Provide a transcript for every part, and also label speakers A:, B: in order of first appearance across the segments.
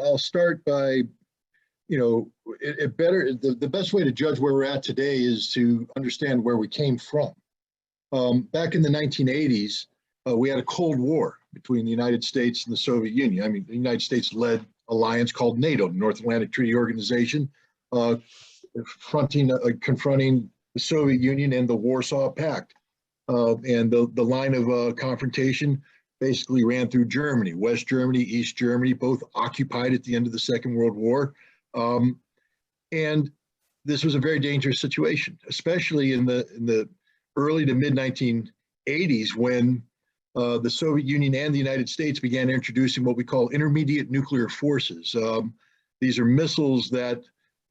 A: I'll start by, the best way to judge where we're at today is to understand where we came from. Back in the 1980s, we had a Cold War between the United States and the Soviet Union. I mean, the United States led alliance called NATO, the North Atlantic Treaty Organization, confronting the Soviet Union and the Warsaw Pact. And the line of confrontation basically ran through Germany, West Germany, East Germany, both occupied at the end of the Second World War. And this was a very dangerous situation, especially in the early to mid 1980s, when the Soviet Union and the United States began introducing what we call intermediate nuclear forces. These are missiles that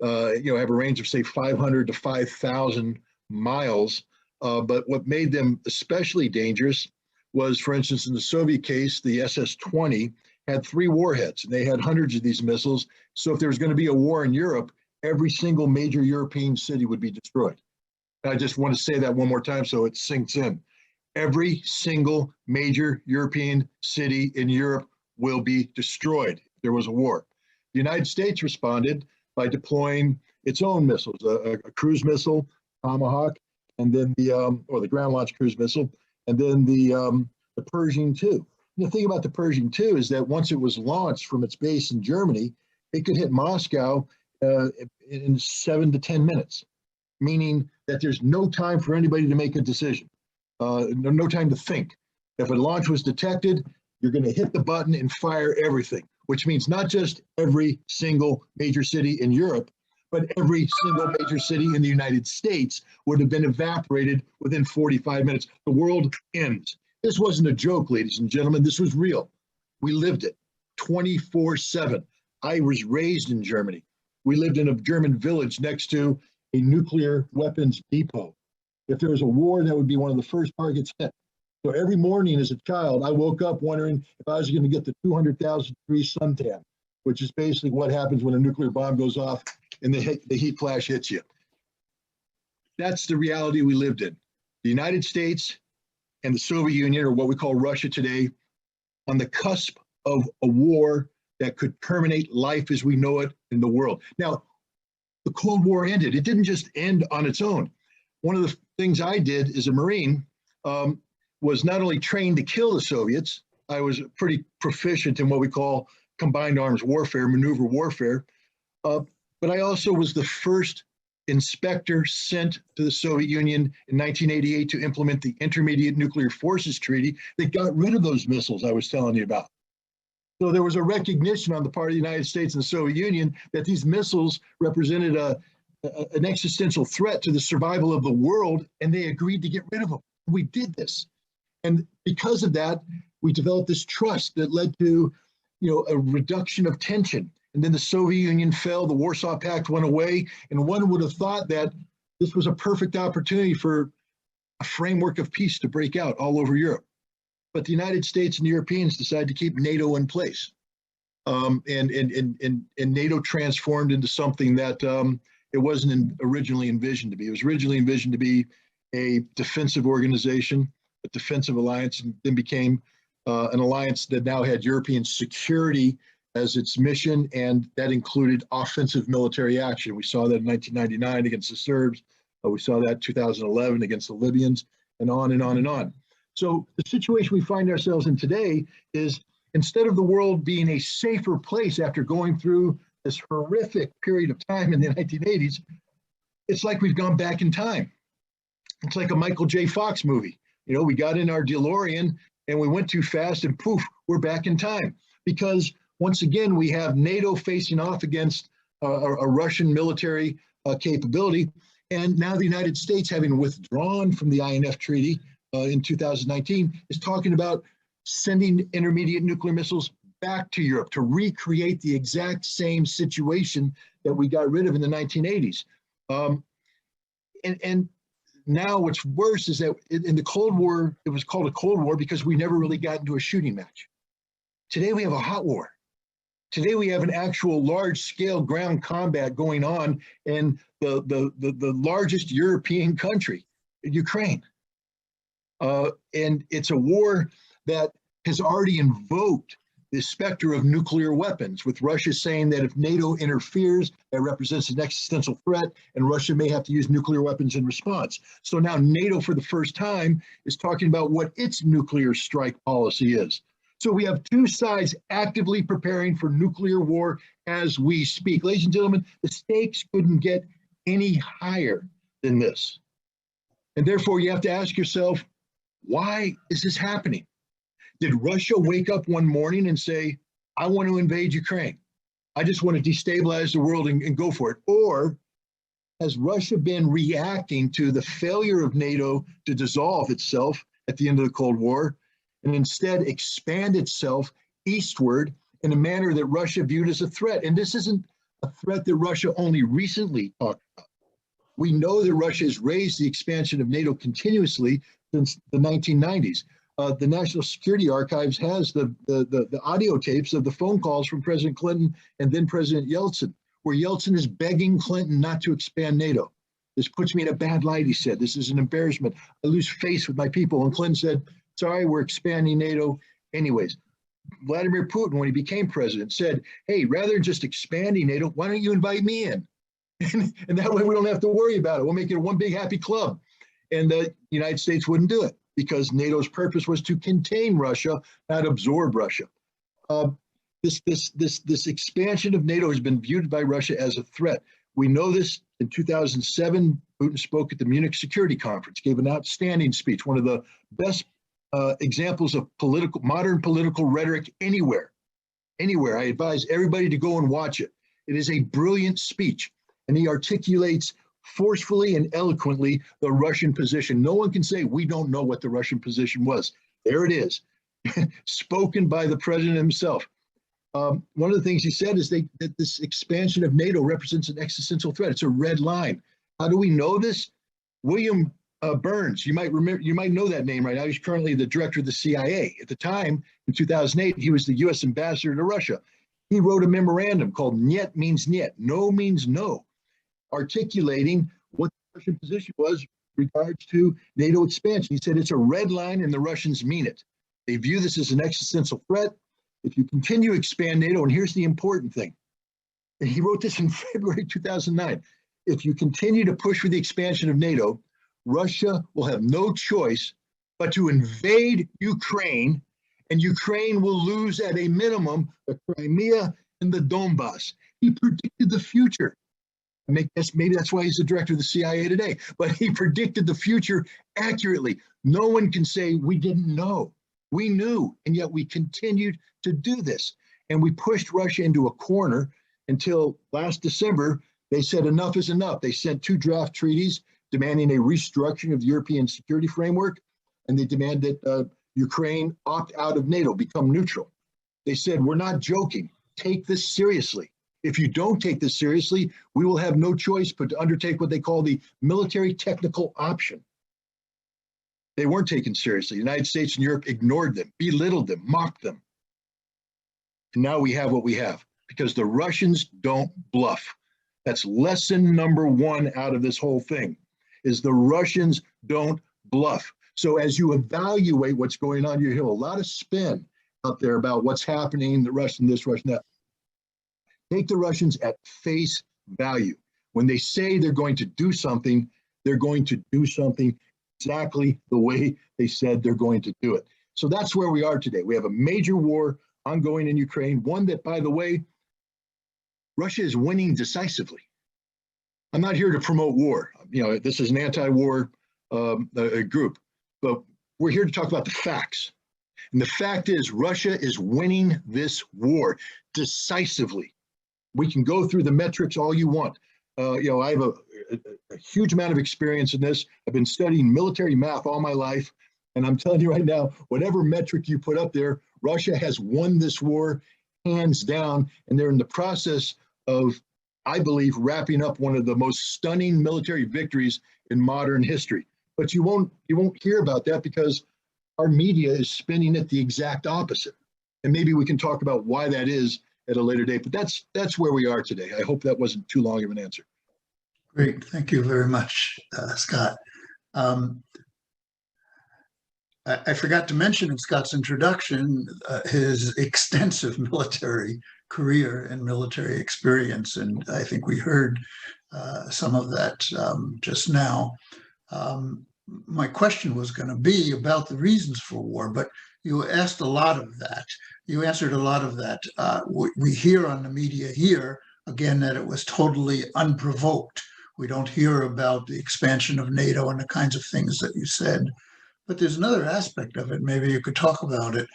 A: have a range of, say, 500 to 5,000 miles. But what made them especially dangerous was, for instance, in the Soviet case, the SS-20 had 3 warheads, and they had hundreds of these missiles. So if there was going to be a war in Europe, every single major European city would be destroyed. And I just want to say that one more time so it sinks in. Every single major European city in Europe will be destroyed if there was a war. The United States responded by deploying its own missiles, a cruise missile, Tomahawk, and then the ground launch cruise missile, and then the Pershing II. The thing about the Pershing II is that once it was launched from its base in Germany, it could hit Moscow in 7 to 10 minutes, meaning that there's no time for anybody to make a decision, no time to think. If a launch was detected, you're going to hit the button and fire everything, which means not just every single major city in Europe, but every single major city in the United States would have been evaporated within 45 minutes. The world ends. This wasn't a joke, ladies and gentlemen. This was real. We lived it 24/7. I was raised in Germany. We lived in a German village next to a nuclear weapons depot. If there was a war, that would be one of the first targets hit. So every morning as a child, I woke up wondering if I was going to get the 200,000 degree suntan, which is basically what happens when a nuclear bomb goes off and the heat flash hits you. That's the reality we lived in. The United States and the Soviet Union, or what we call Russia today, on the cusp of a war that could terminate life as we know it in the world. Now, the Cold War ended. It didn't just end on its own. One of the things I did as a Marine was not only trained to kill the Soviets, I was pretty proficient in what we call combined arms warfare, maneuver warfare, but I also was the first inspector sent to the Soviet Union in 1988 to implement the Intermediate Nuclear Forces Treaty that got rid of those missiles I was telling you about. So there was a recognition on the part of the United States and the Soviet Union that these missiles represented an existential threat to the survival of the world, and they agreed to get rid of them. We did this. And because of that, we developed this trust that led to, a reduction of tension. And then the Soviet Union fell, the Warsaw Pact went away, and one would have thought that this was a perfect opportunity for a framework of peace to break out all over Europe. But the United States and the Europeans decided to keep NATO in place. And NATO transformed into something that it wasn't originally envisioned to be. It was originally envisioned to be a defensive organization, a defensive alliance, and then became an alliance that now had European security as its mission, and that included offensive military action. We saw that in 1999 against the Serbs. We saw that in 2011 against the Libyans, and on and on and on. So the situation we find ourselves in today is, instead of the world being a safer place after going through this horrific period of time in the 1980s, it's like we've gone back in time. It's like a Michael J. Fox movie. We got in our DeLorean and we went too fast, and poof, we're back in time. Because once again, we have NATO facing off against a Russian military capability. And now the United States, having withdrawn from the INF Treaty in 2019, is talking about sending intermediate nuclear missiles back to Europe to recreate the exact same situation that we got rid of in the 1980s. And now what's worse is that in the Cold War, it was called a Cold War because we never really got into a shooting match. Today we have a hot war. Today we have an actual large-scale ground combat going on in the largest European country, Ukraine. And it's a war that has already invoked the specter of nuclear weapons, with Russia saying that if NATO interferes, that represents an existential threat, and Russia may have to use nuclear weapons in response. So now NATO, for the first time, is talking about what its nuclear strike policy is. So we have two sides actively preparing for nuclear war as we speak. Ladies and gentlemen, the stakes couldn't get any higher than this. And therefore, you have to ask yourself, why is this happening? Did Russia wake up one morning and say, I want to invade Ukraine? I just want to destabilize the world and go for it. Or has Russia been reacting to the failure of NATO to dissolve itself at the end of the Cold War and instead expand itself eastward in a manner that Russia viewed as a threat? And this isn't a threat that Russia only recently talked about. We know that Russia has raised the expansion of NATO continuously since the 1990s. The National Security Archives has the audio tapes of the phone calls from President Clinton and then President Yeltsin, where Yeltsin is begging Clinton not to expand NATO. This puts me in a bad light, he said. This is an embarrassment. I lose face with my people. And Clinton said, sorry, we're expanding NATO anyways. Vladimir Putin, when he became president, said, hey, rather than just expanding NATO, why don't you invite me in? And that way we don't have to worry about it. We'll make it one big happy club. And the United States wouldn't do it because NATO's purpose was to contain Russia, not absorb Russia. This expansion of NATO has been viewed by Russia as a threat. We know this. In 2007, Putin spoke at the Munich Security Conference, gave an outstanding speech, one of the best examples of modern political rhetoric anywhere. I advise everybody to go and watch it. It is a brilliant speech, and he articulates forcefully and eloquently the Russian position. No one can say we don't know what the Russian position was. There it is, spoken by the president himself. One of the things he said is that this expansion of NATO represents an existential threat. It's a red line. How do we know this? William Burns, you might know that name right now. He's currently the director of the CIA. At the time, in 2008, he was the U.S. ambassador to Russia. He wrote a memorandum called "Niet means Niet," no means no, articulating what the Russian position was in regards to NATO expansion. He said it's a red line and the Russians mean it. They view this as an existential threat. If you continue to expand NATO, and here's the important thing, and he wrote this in February 2009, if you continue to push for the expansion of NATO, Russia will have no choice but to invade Ukraine, and Ukraine will lose at a minimum the Crimea and the Donbass. He predicted the future. Maybe that's why he's the director of the CIA today, but he predicted the future accurately. No one can say we didn't know. We knew, and yet we continued to do this. And we pushed Russia into a corner until last December, they said enough is enough. They sent 2 draft treaties demanding a restructuring of the European security framework, and they demand that Ukraine opt out of NATO, become neutral. They said, we're not joking. Take this seriously. If you don't take this seriously, we will have no choice but to undertake what they call the military technical option. They weren't taken seriously. The United States and Europe ignored them, belittled them, mocked them. And now we have what we have because the Russians don't bluff. That's lesson number 1 out of this whole thing, is the Russians don't bluff. So as you evaluate what's going on, you hear a lot of spin out there about what's happening, the Russian this, Russian that. Take the Russians at face value. When they say they're going to do something, they're going to do something exactly the way they said they're going to do it. So that's where we are today. We have a major war ongoing in Ukraine, one that, by the way, Russia is winning decisively. I'm not here to promote war. This is an anti-war group, but we're here to talk about the facts. And the fact is, Russia is winning this war decisively. We can go through the metrics all you want. I have a huge amount of experience in this. I've been studying military math all my life. And I'm telling you right now, whatever metric you put up there, Russia has won this war hands down. And they're in the process of, I believe, wrapping up one of the most stunning military victories in modern history. But you won't hear about that because our media is spinning it the exact opposite. And maybe we can talk about why that is at a later date, but that's where we are today. I hope that wasn't too long of an answer.
B: Great, thank you very much, Scott. I forgot to mention in Scott's introduction his extensive military career and military experience, and I think we heard some of that just now. My question was going to be about the reasons for war, but you asked a lot of that. You answered a lot of that. We hear on the media here, again, that it was totally unprovoked. We don't hear about the expansion of NATO and the kinds of things that you said. But there's another aspect of it, maybe you could talk about it,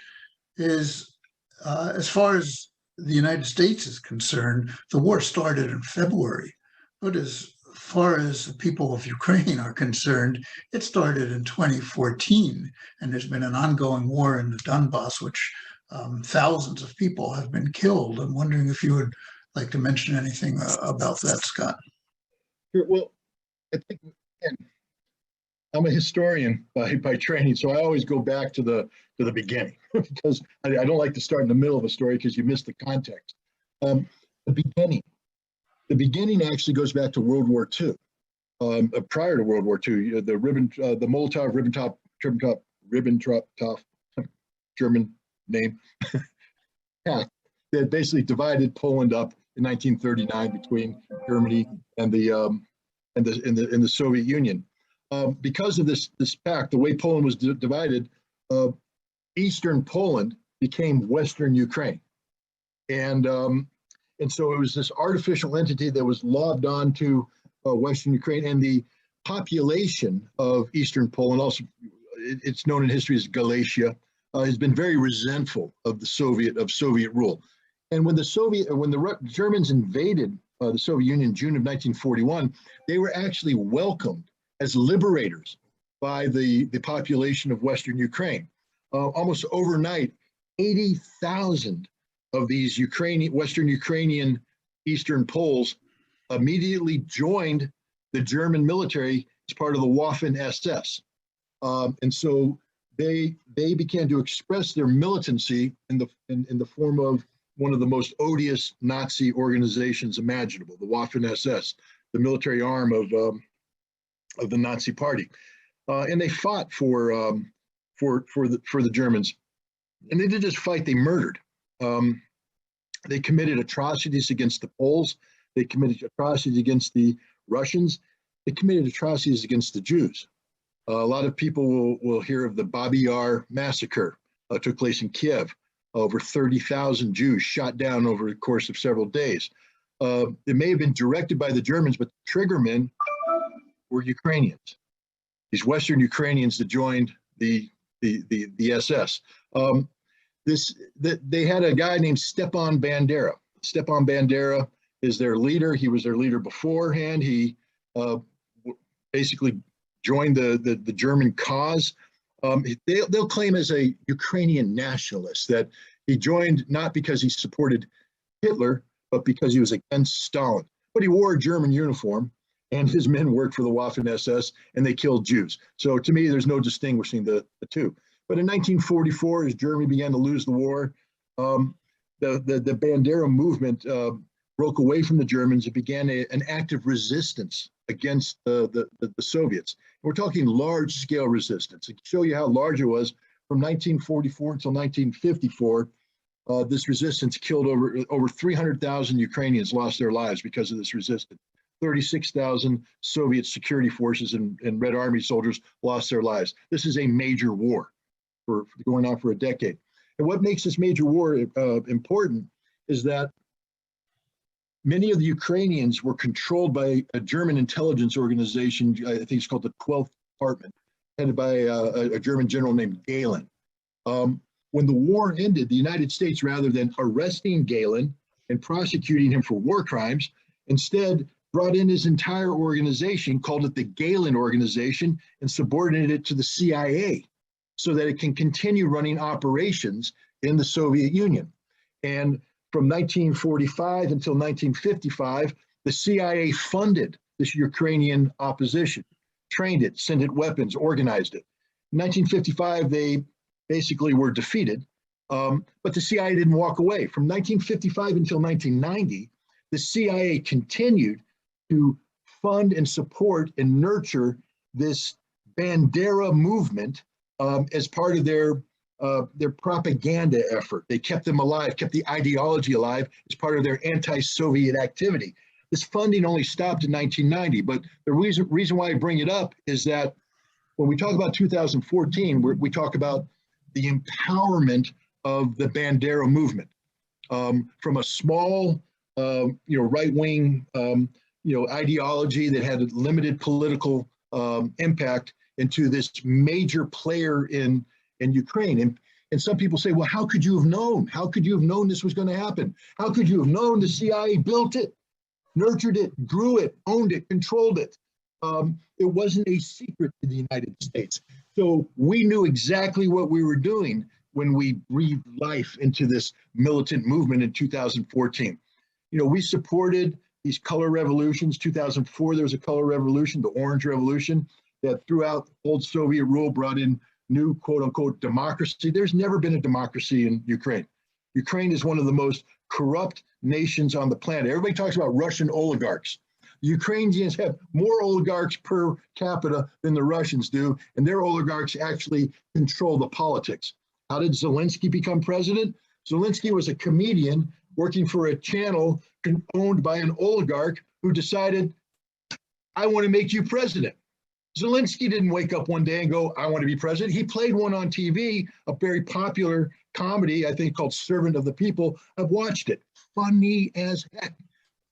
B: is as far as the United States is concerned, the war started in February. But as far as the people of Ukraine are concerned, it started in 2014, and there's been an ongoing war in the Donbass, which thousands of people have been killed. I'm wondering if you would like to mention anything about that, Scott.
A: Sure. Well, I think, again, I'm a historian by training, so I always go back to the beginning because I don't like to start in the middle of a story because you miss the context. The beginning actually goes back to World War II. Prior to World War II, the Molotov-Ribbentrop German name pact that basically divided Poland up in 1939 between Germany and the Soviet Union. Because of this pact, the way Poland was divided, Eastern Poland became Western Ukraine, and so it was this artificial entity that was lobbed onto Western Ukraine, and the population of Eastern Poland, also it's known in history as Galicia, has been very resentful of the Soviet rule. And when the Germans invaded the Soviet Union in June of 1941, they were actually welcomed as liberators by the population of Western Ukraine. Almost overnight, 80,000 of these Western Ukrainian Eastern Poles immediately joined the German military as part of the Waffen-SS. And so they began to express their militancy in the form of one of the most odious Nazi organizations imaginable, the Waffen-SS, the military arm of the Nazi Party, and they fought for the Germans, and they didn't just fight; they murdered. They committed atrocities against the Poles. They committed atrocities against the Russians. They committed atrocities against the Jews. A lot of people will hear of the Babi Yar massacre. Took place in Kiev. Over 30,000 Jews shot down over the course of several days. It may have been directed by the Germans, but the triggermen were Ukrainians. These Western Ukrainians that joined the SS. They had a guy named Stepan Bandera. Stepan Bandera is their leader. He was their leader beforehand. He basically joined the German cause. They'll claim as a Ukrainian nationalist that he joined not because he supported Hitler, but because he was against Stalin. But he wore a German uniform, and his men worked for the Waffen-SS, and they killed Jews. So to me, there's no distinguishing the two. But in 1944, as Germany began to lose the war, the Bandera movement broke away from the Germans. It began an active resistance against the Soviets. We're talking large-scale resistance. To show you how large it was, from 1944 until 1954, this resistance killed over 300,000 Ukrainians lost their lives because of this resistance. 36,000 Soviet security forces and Red Army soldiers lost their lives. This is a major war for going on for a decade. And what makes this major war important is that many of the Ukrainians were controlled by a German intelligence organization, I think it's called the 12th Department, headed by a German general named Gehlen. When the war ended, the United States, rather than arresting Gehlen and prosecuting him for war crimes, instead brought in his entire organization, called it the Gehlen Organization, and subordinated it to the CIA so that it can continue running operations in the Soviet Union. And from 1945 until 1955, the CIA funded this Ukrainian opposition, trained it, sent it weapons, organized it. In 1955, they basically were defeated, but the CIA didn't walk away. From 1955 until 1990, the CIA continued to fund and support and nurture this Bandera movement as part of their propaganda effort. They kept them alive, kept the ideology alive as part of their anti-Soviet activity. This funding only stopped in 1990, but the reason why I bring it up is that when we talk about 2014, we talk about the empowerment of the Bandera movement, from a small, right-wing, ideology that had a limited political impact into this major player in Ukraine. And some people say, well, how could you have known? How could you have known this was going to happen? How could you have known the CIA built it, nurtured it, grew it, owned it, controlled it? It wasn't a secret to the United States. So we knew exactly what we were doing when we breathed life into this militant movement in 2014. We supported these color revolutions. 2004, there was a color revolution, the Orange Revolution, that throughout old Soviet rule brought in new quote unquote democracy. There's never been a democracy in Ukraine. Ukraine is one of the most corrupt nations on the planet. Everybody talks about Russian oligarchs. The Ukrainians have more oligarchs per capita than the Russians do, and their oligarchs actually control the politics. How did Zelensky become president? Zelensky was a comedian working for a channel owned by an oligarch who decided, I want to make you president. Zelensky didn't wake up one day and go, I want to be president. He played one on TV, a very popular comedy, I think called Servant of the People. I've watched it. Funny as heck.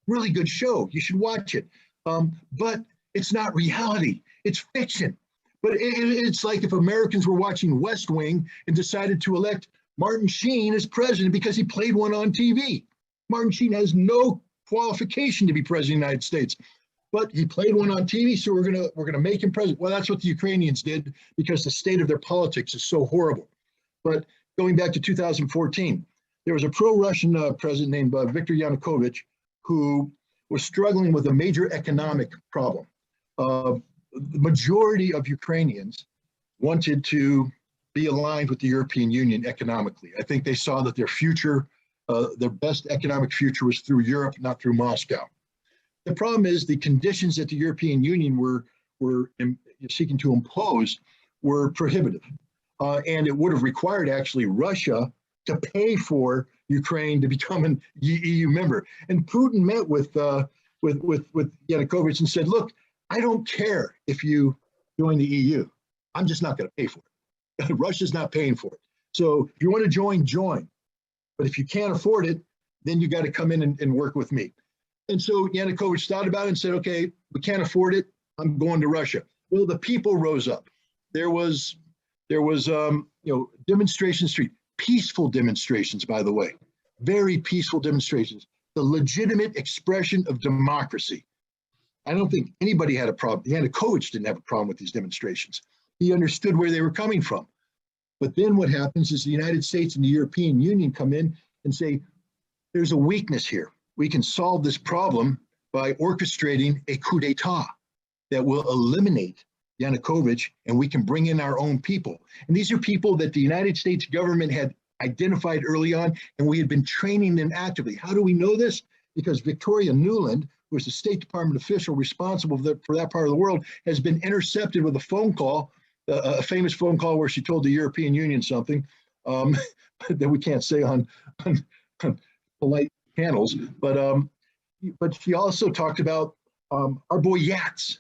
A: Really good show. You should watch it. But it's not reality. It's fiction. But it's like if Americans were watching West Wing and decided to elect Martin Sheen as president because he played one on TV. Martin Sheen has no qualification to be president of the United States. But he played one on TV, so we're gonna make him president. Well, that's what the Ukrainians did because the state of their politics is so horrible. But going back to 2014, there was a pro-Russian president named Viktor Yanukovych who was struggling with a major economic problem. The majority of Ukrainians wanted to be aligned with the European Union economically. I think they saw that their future, their best economic future was through Europe, not through Moscow. The problem is the conditions that the European Union were seeking to impose were prohibitive. And it would have required actually Russia to pay for Ukraine to become an EU member. And Putin met with Yanukovych and said, look, I don't care if you join the EU. I'm just not going to pay for it. Russia's not paying for it. So if you want to join, join. But if you can't afford it, then you got to come in and work with me. And so Yanukovych thought about it and said, okay, we can't afford it. I'm going to Russia. Well, the people rose up. There was demonstration street, peaceful demonstrations, by the way, very peaceful demonstrations, the legitimate expression of democracy. I don't think anybody had a problem. Yanukovych didn't have a problem with these demonstrations. He understood where they were coming from. But then what happens is the United States and the European Union come in and say, there's a weakness here. We can solve this problem by orchestrating a coup d'etat that will eliminate Yanukovych, and we can bring in our own people. And these are people that the United States government had identified early on, and we had been training them actively. How do we know this? Because Victoria Nuland, who was the State Department official responsible for that part of the world, has been intercepted with a phone call, a famous phone call where she told the European Union something that we can't say on polite channels, but she also talked about our boy Yats.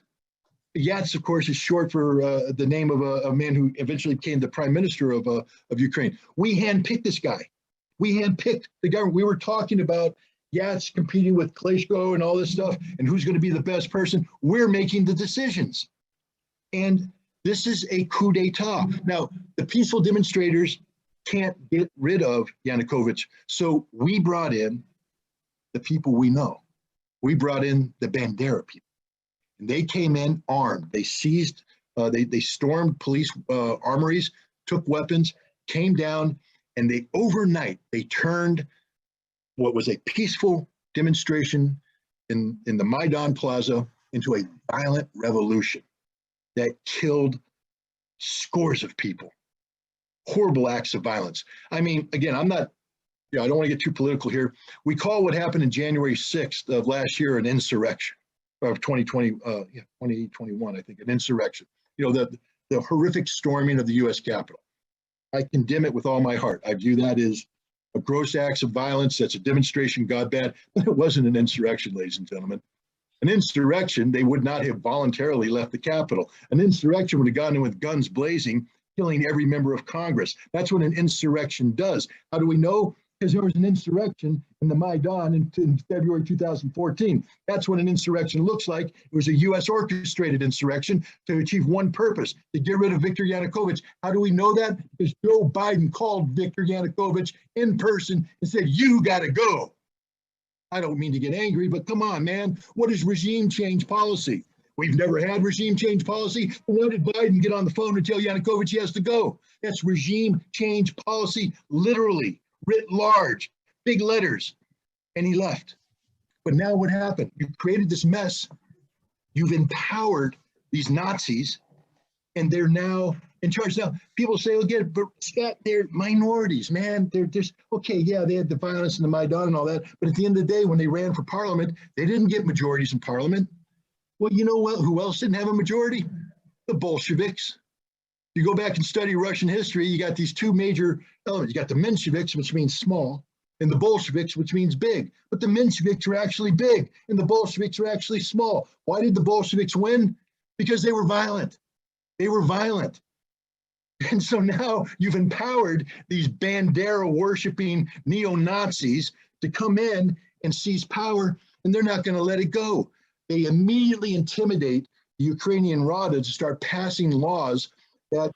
A: Yats, of course, is short for the name of a man who eventually became the prime minister of Ukraine. We handpicked this guy. We handpicked the government. We were talking about Yats competing with Klitschko and all this stuff, and who's going to be the best person. We're making the decisions. And this is a coup d'etat. Now, the peaceful demonstrators can't get rid of Yanukovych. So we brought in the people we know. We brought in the Bandera people. And they came in armed. They seized, they stormed police armories, took weapons, came down, and they overnight, they turned what was a peaceful demonstration in the Maidan Plaza into a violent revolution that killed scores of people. Horrible acts of violence. I mean, again, I don't want to get too political here. We call what happened in January 6th of last year an insurrection, of 2021, I think, an insurrection. the horrific storming of the US Capitol. I condemn it with all my heart. I view that as a gross act of violence. That's a demonstration God bad, but it wasn't an insurrection, ladies and gentlemen. An insurrection, they would not have voluntarily left the Capitol. An insurrection would have gone in with guns blazing, killing every member of Congress. That's what an insurrection does. How do we know? Because there was an insurrection in the Maidan in February 2014. That's what an insurrection looks like. It was a US orchestrated insurrection to achieve one purpose, to get rid of Viktor Yanukovych. How do we know that? Because Joe Biden called Viktor Yanukovych in person and said, "You got to go." I don't mean to get angry, but come on, man. What is regime change policy? We've never had regime change policy. Why did Biden get on the phone and tell Yanukovych he has to go? That's regime change policy, literally, writ large, big letters. And he left. But now what happened? You created this mess. You've empowered these Nazis, and they're now in charge. Now, people say, "Oh, get it," but Scott, they're minorities, man. They're just, okay, yeah, they had the violence in the Maidan and all that. But at the end of the day, when they ran for parliament, they didn't get majorities in parliament. Well, you know what? Who else didn't have a majority? The Bolsheviks. You go back and study Russian history, you got these two major elements. You got the Mensheviks, which means small, and the Bolsheviks, which means big. But the Mensheviks are actually big, and the Bolsheviks are actually small. Why did the Bolsheviks win? Because they were violent. They were violent. And so now you've empowered these Bandera worshiping neo-Nazis to come in and seize power, and they're not going to let it go. They immediately intimidate the Ukrainian Rada to start passing laws that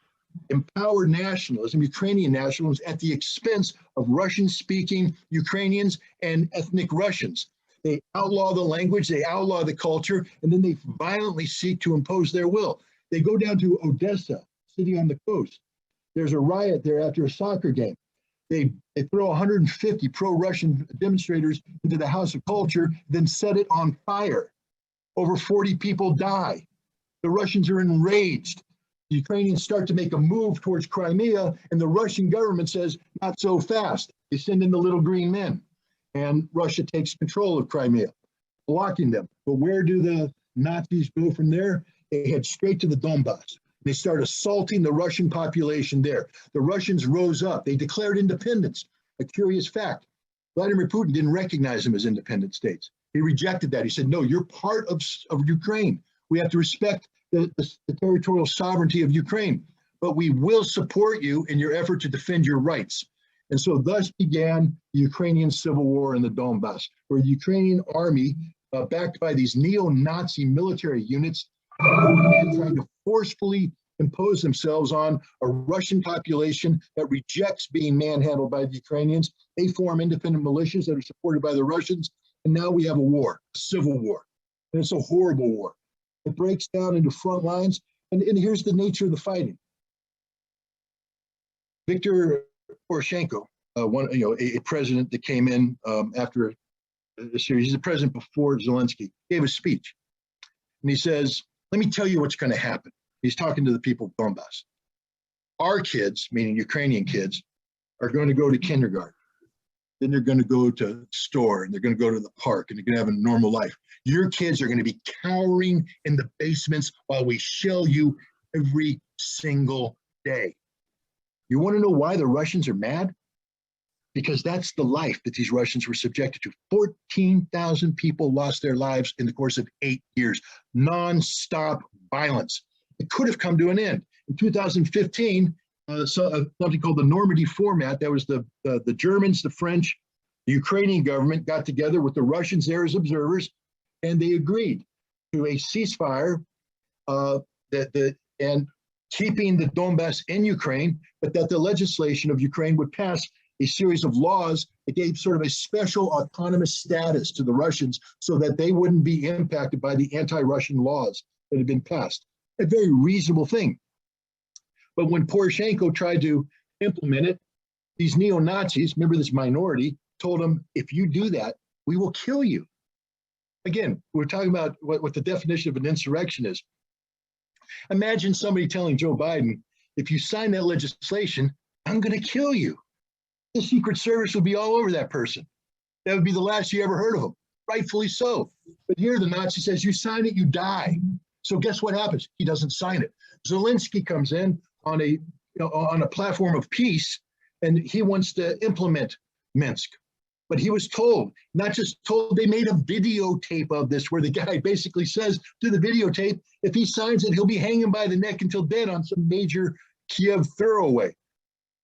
A: empower nationalism, Ukrainian nationalism, at the expense of Russian-speaking Ukrainians and ethnic Russians. They outlaw the language, they outlaw the culture, and then they violently seek to impose their will. They go down to Odessa, city on the coast. There's a riot there after a soccer game. They throw 150 pro-Russian demonstrators into the House of Culture, then set it on fire. Over 40 people die. The Russians are enraged. The Ukrainians start to make a move towards Crimea, and the Russian government says, "Not so fast." They send in the little green men, and Russia takes control of Crimea, blocking them. But where do the Nazis go from there? They head straight to the Donbass. They start assaulting the Russian population there. The Russians rose up. They declared independence. A curious fact, Vladimir Putin didn't recognize them as independent states. He rejected that. He said, "No, you're part of Ukraine. We have to respect the territorial sovereignty of Ukraine, but we will support you in your effort to defend your rights." And so thus began the Ukrainian civil war in the Donbass, where the Ukrainian army, backed by these neo-Nazi military units, trying to forcefully impose themselves on a Russian population that rejects being manhandled by the Ukrainians. They form independent militias that are supported by the Russians. And now we have a war, a civil war. And it's a horrible war. It breaks down into front lines. And here's the nature of the fighting. Viktor Poroshenko, a president that came in after a series, he's the president before Zelensky, gave a speech. And he says, "Let me tell you what's going to happen." He's talking to the people of Donbass. Our kids, meaning Ukrainian kids, are going to go to kindergarten. Then they're going to go to store, and they're going to go to the park, and they're going to have a normal life. Your kids are going to be cowering in the basements while we shell you every single day. You want to know why the Russians are mad? Because that's the life that these Russians were subjected to. 14,000 people lost their lives in the course of 8 years. Non-stop violence. It could have come to an end. In 2015, something called the Normandy Format, that was the Germans, the French, the Ukrainian government got together with the Russians there as observers, and they agreed to a ceasefire and keeping the Donbass in Ukraine, but that the legislation of Ukraine would pass a series of laws that gave sort of a special autonomous status to the Russians so that they wouldn't be impacted by the anti-Russian laws that had been passed. A very reasonable thing. But when Poroshenko tried to implement it, these neo-Nazis, remember this minority, told him, "If you do that, we will kill you." Again, we're talking about what the definition of an insurrection is. Imagine somebody telling Joe Biden, "If you sign that legislation, I'm going to kill you." The Secret Service would be all over that person. That would be the last you ever heard of him, rightfully so. But here the Nazi says, "You sign it, you die." So guess what happens? He doesn't sign it. Zelensky comes in on a platform of peace, and he wants to implement Minsk. But he was told, not just told, they made a videotape of this where the guy basically says to the videotape, if he signs it, he'll be hanging by the neck until dead on some major Kiev thoroughway.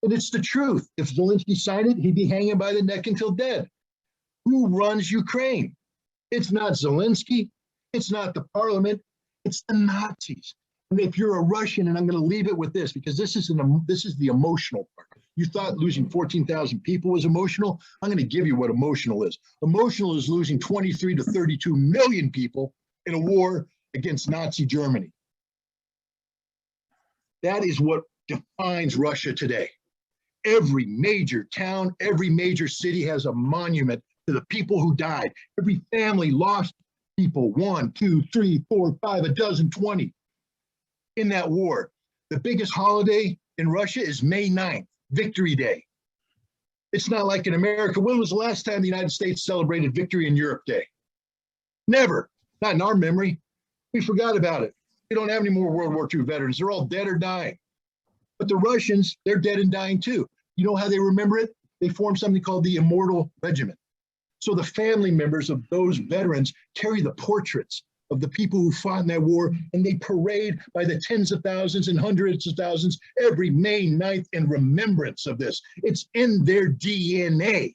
A: And it's the truth. If Zelensky signed it, he'd be hanging by the neck until dead. Who runs Ukraine? It's not Zelensky. It's not the parliament. It's the Nazis. And if you're a Russian, and I'm going to leave it with this, because this is the emotional part. You thought losing 14,000 people was emotional? I'm going to give you what emotional is. Emotional is losing 23 to 32 million people in a war against Nazi Germany. That is what defines Russia today. Every major town, every major city has a monument to the people who died. Every family lost people, 1, 2, 3, 4, 5, a dozen, 20 in that war. The biggest holiday in Russia is May 9th. Victory Day. It's not like in America. When was the last time the United States celebrated Victory in Europe Day? Never. Not in our memory. We forgot about it. We don't have any more World War II veterans. They're all dead or dying. But the Russians, they're dead and dying too. You know how they remember it? They formed something called the Immortal Regiment. So the family members of those veterans carry the portraits of the people who fought in that war, and they parade by the tens of thousands and hundreds of thousands every May 9th in remembrance of this. It's in their DNA.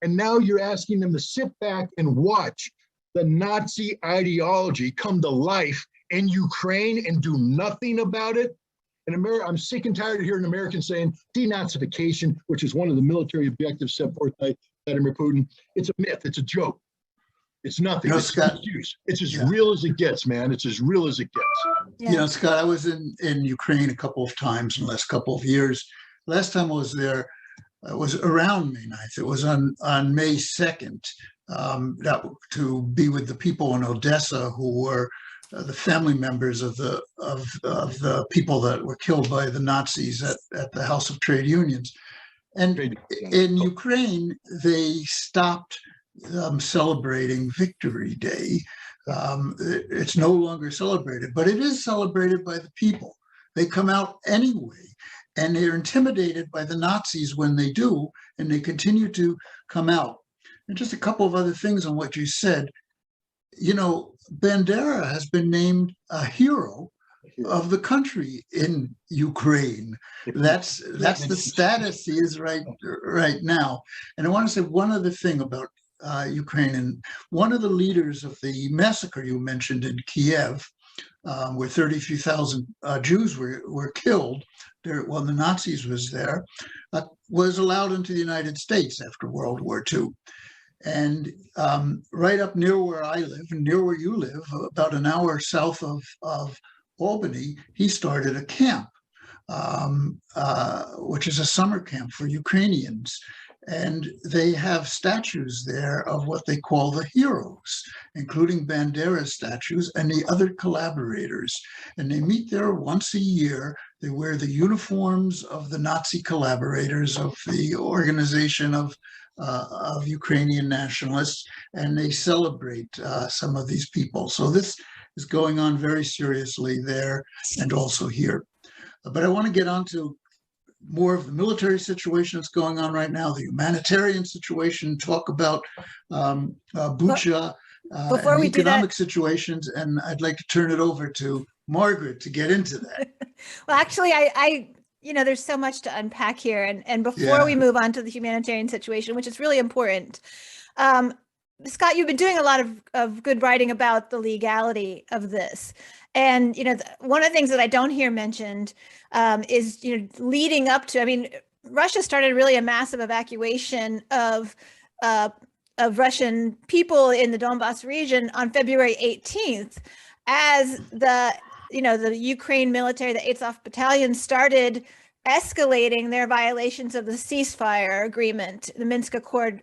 A: And now you're asking them to sit back and watch the Nazi ideology come to life in Ukraine and do nothing about it. In America, I'm sick and tired of hearing Americans saying denazification, which is one of the military objectives set forth by Vladimir Putin. It's a myth. It's a joke. It's nothing.
B: You know,
A: it's
B: Scott,
A: it's as real as it gets, man. It's as real as it gets.
B: You know, Scott, I was in Ukraine a couple of times in the last couple of years. Last time I was there, it was around May 9th. It was on May 2nd, to be with the people in Odessa who were the family members of the people that were killed by the Nazis at the House of Trade Unions. And in Ukraine, they stopped celebrating Victory Day. It's no longer celebrated, but it is celebrated by the people. They come out anyway, and they're intimidated by the Nazis when they do, and they continue to come out. And just a couple of other things on what you said. You know, Bandera has been named a hero of the country in Ukraine. That's the status he is right now. And I want to say one other thing about Ukraine. And one of the leaders of the massacre you mentioned in Kiev, where 33,000 Jews were killed when the Nazis was there, was allowed into the United States after World War II. And right up near where I live, and near where you live, about an hour south of Albany, he started a camp, which is a summer camp for Ukrainians. And they have statues there of what they call the heroes, including Bandera statues and the other collaborators. And they meet there once a year. They wear the uniforms of the Nazi collaborators of the organization of Ukrainian nationalists, and they celebrate some of these people. So this is going on very seriously there and also here. But I want to get on to more of the military situation that's going on right now, the humanitarian situation, talk about Bucha,
C: before we do that,
B: economic situations, and I'd like to turn it over to Margaret to get into that.
C: Well, actually, I there's so much to unpack here, and before we move on to the humanitarian situation, which is really important, Scott, you've been doing a lot of good writing about the legality of this. And, one of the things that I don't hear mentioned is, leading up to, Russia started really a massive evacuation of Russian people in the Donbass region on February 18th, as the Ukraine military, the Azov battalion, started escalating their violations of the ceasefire agreement, the Minsk Accord,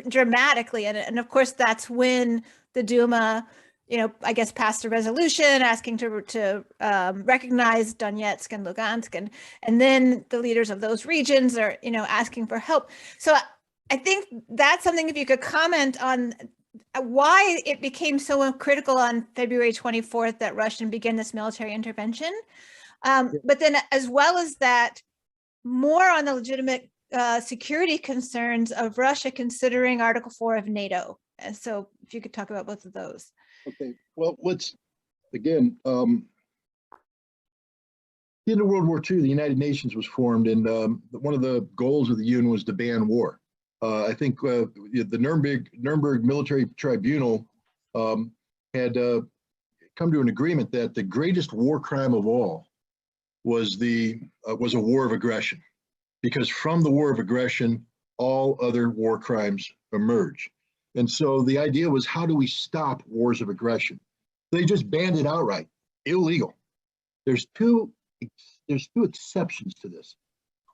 C: dramatically. And of course, that's when the Duma, I guess, passed a resolution asking to recognize Donetsk and Lugansk, and then the leaders of those regions are, asking for help. So I think that's something, if you could comment on why it became so critical on February 24th that Russia began this military intervention. But then as well as that, more on the legitimate security concerns of Russia considering Article 4 of NATO. And so if you could talk about both of those.
A: Okay, well, let's, again, in World War II, the United Nations was formed, and one of the goals of the UN was to ban war. I think the Nuremberg Military Tribunal had come to an agreement that the greatest war crime of all was a war of aggression, because from the war of aggression, all other war crimes emerge. And so the idea was, how do we stop wars of aggression? They just banned it outright, illegal. There's two exceptions to this.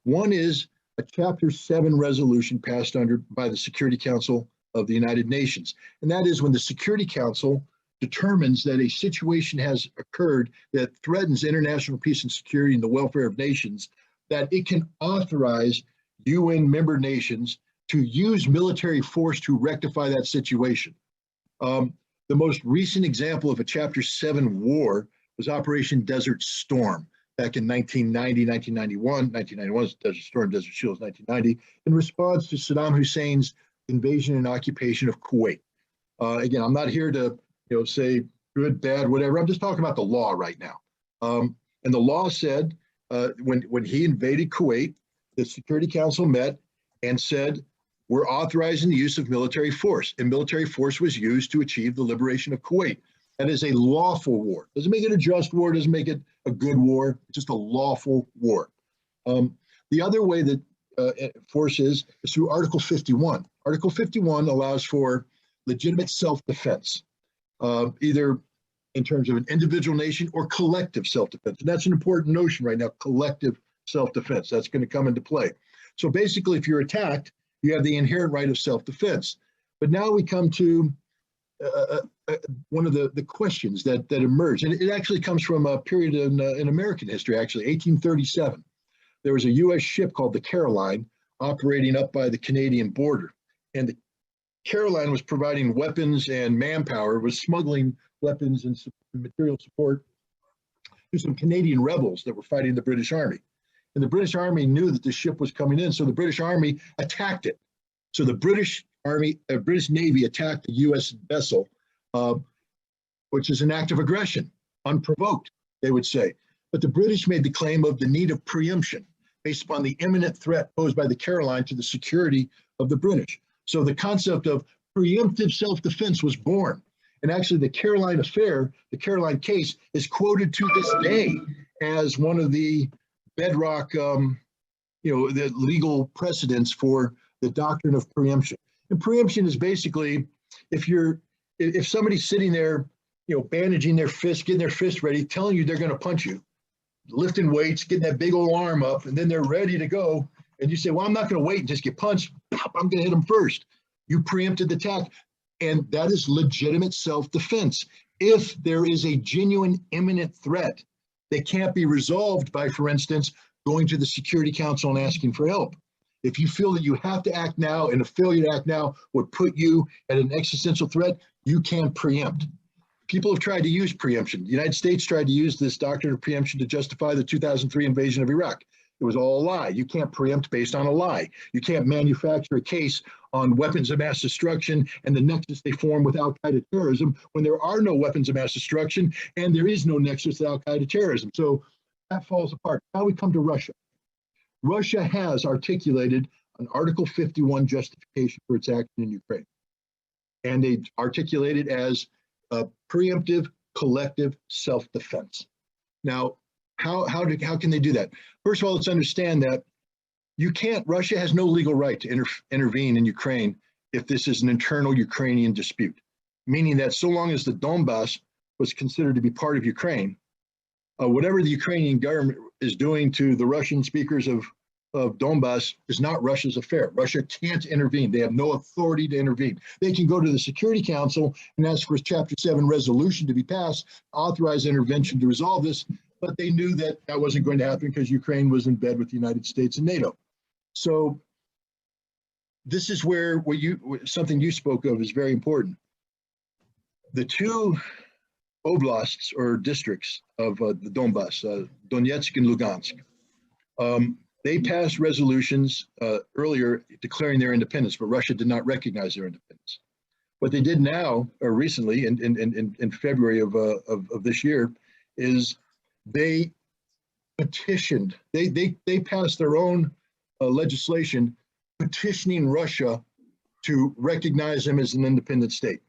A: One is a Chapter 7 resolution passed by the Security Council of the United Nations. And that is when the Security Council determines that a situation has occurred that threatens international peace and security and the welfare of nations, that it can authorize UN member nations to use military force to rectify that situation. The most recent example of a Chapter 7 war was Operation Desert Storm back in 1990, 1991. 1991 was Desert Storm, Desert Shield was 1990, in response to Saddam Hussein's invasion and occupation of Kuwait. Again, I'm not here to say good, bad, whatever. I'm just talking about the law right now. And the law said when he invaded Kuwait, the Security Council met and said, we're authorizing the use of military force, and military force was used to achieve the liberation of Kuwait. That is a lawful war. Doesn't make it a just war, doesn't make it a good war, it's just a lawful war. The other way that force is through Article 51. Article 51 allows for legitimate self-defense, either in terms of an individual nation or collective self-defense. And that's an important notion right now, collective self-defense. That's going to come into play. So basically, if you're attacked, you have the inherent right of self-defense. But now we come to one of the questions that emerged, and it actually comes from a period in American history, actually, 1837. There was a U.S. ship called the Caroline operating up by the Canadian border. And the Caroline was providing weapons and manpower, was smuggling weapons and material support to some Canadian rebels that were fighting the British Army. And the British Army knew that the ship was coming in, so the British Army attacked it. So the British Navy attacked the U.S. vessel, which is an act of aggression, unprovoked, they would say. But the British made the claim of the need of preemption based upon the imminent threat posed by the Caroline to the security of the British. So the concept of preemptive self-defense was born. And actually the Caroline affair, the Caroline case, is quoted to this day as one of the bedrock, the legal precedents for the doctrine of preemption. And preemption is basically, if somebody's sitting there, bandaging their fist, getting their fist ready, telling you they're going to punch you, lifting weights, getting that big old arm up, and then they're ready to go, and you say, well, I'm not going to wait and just get punched. I'm going to hit them first. You preempted the attack, and that is legitimate self-defense. If there is a genuine imminent threat that can't be resolved by, for instance, going to the Security Council and asking for help. If you feel that you have to act now and a failure to act now would put you at an existential threat, you can't preempt. People have tried to use preemption. The United States tried to use this doctrine of preemption to justify the 2003 invasion of Iraq. It was all a lie. You can't preempt based on a lie. You can't manufacture a case on weapons of mass destruction and the nexus they form with al-Qaeda terrorism when there are no weapons of mass destruction and there is no nexus to al-Qaeda terrorism. So that falls apart. Now we come to Russia. Russia has articulated an Article 51 justification for its action in Ukraine. And they articulate it as a preemptive collective self-defense. Now, how can they do that? First of all, let's understand that Russia has no legal right to intervene in Ukraine if this is an internal Ukrainian dispute, meaning that so long as the Donbass was considered to be part of Ukraine, whatever the Ukrainian government is doing to the Russian speakers of Donbass is not Russia's affair. Russia can't intervene. They have no authority to intervene. They can go to the Security Council and ask for a Chapter 7 resolution to be passed, authorize intervention to resolve this, but they knew that that wasn't going to happen because Ukraine was in bed with the United States and NATO. So this is where something you spoke of is very important. the two oblasts or districts of the Donbass, Donetsk and Lugansk, they passed resolutions earlier declaring their independence, but Russia did not recognize their independence. What they did now, or recently, in February of this year, is they petitioned. They passed their own legislation petitioning Russia to recognize them as an independent state.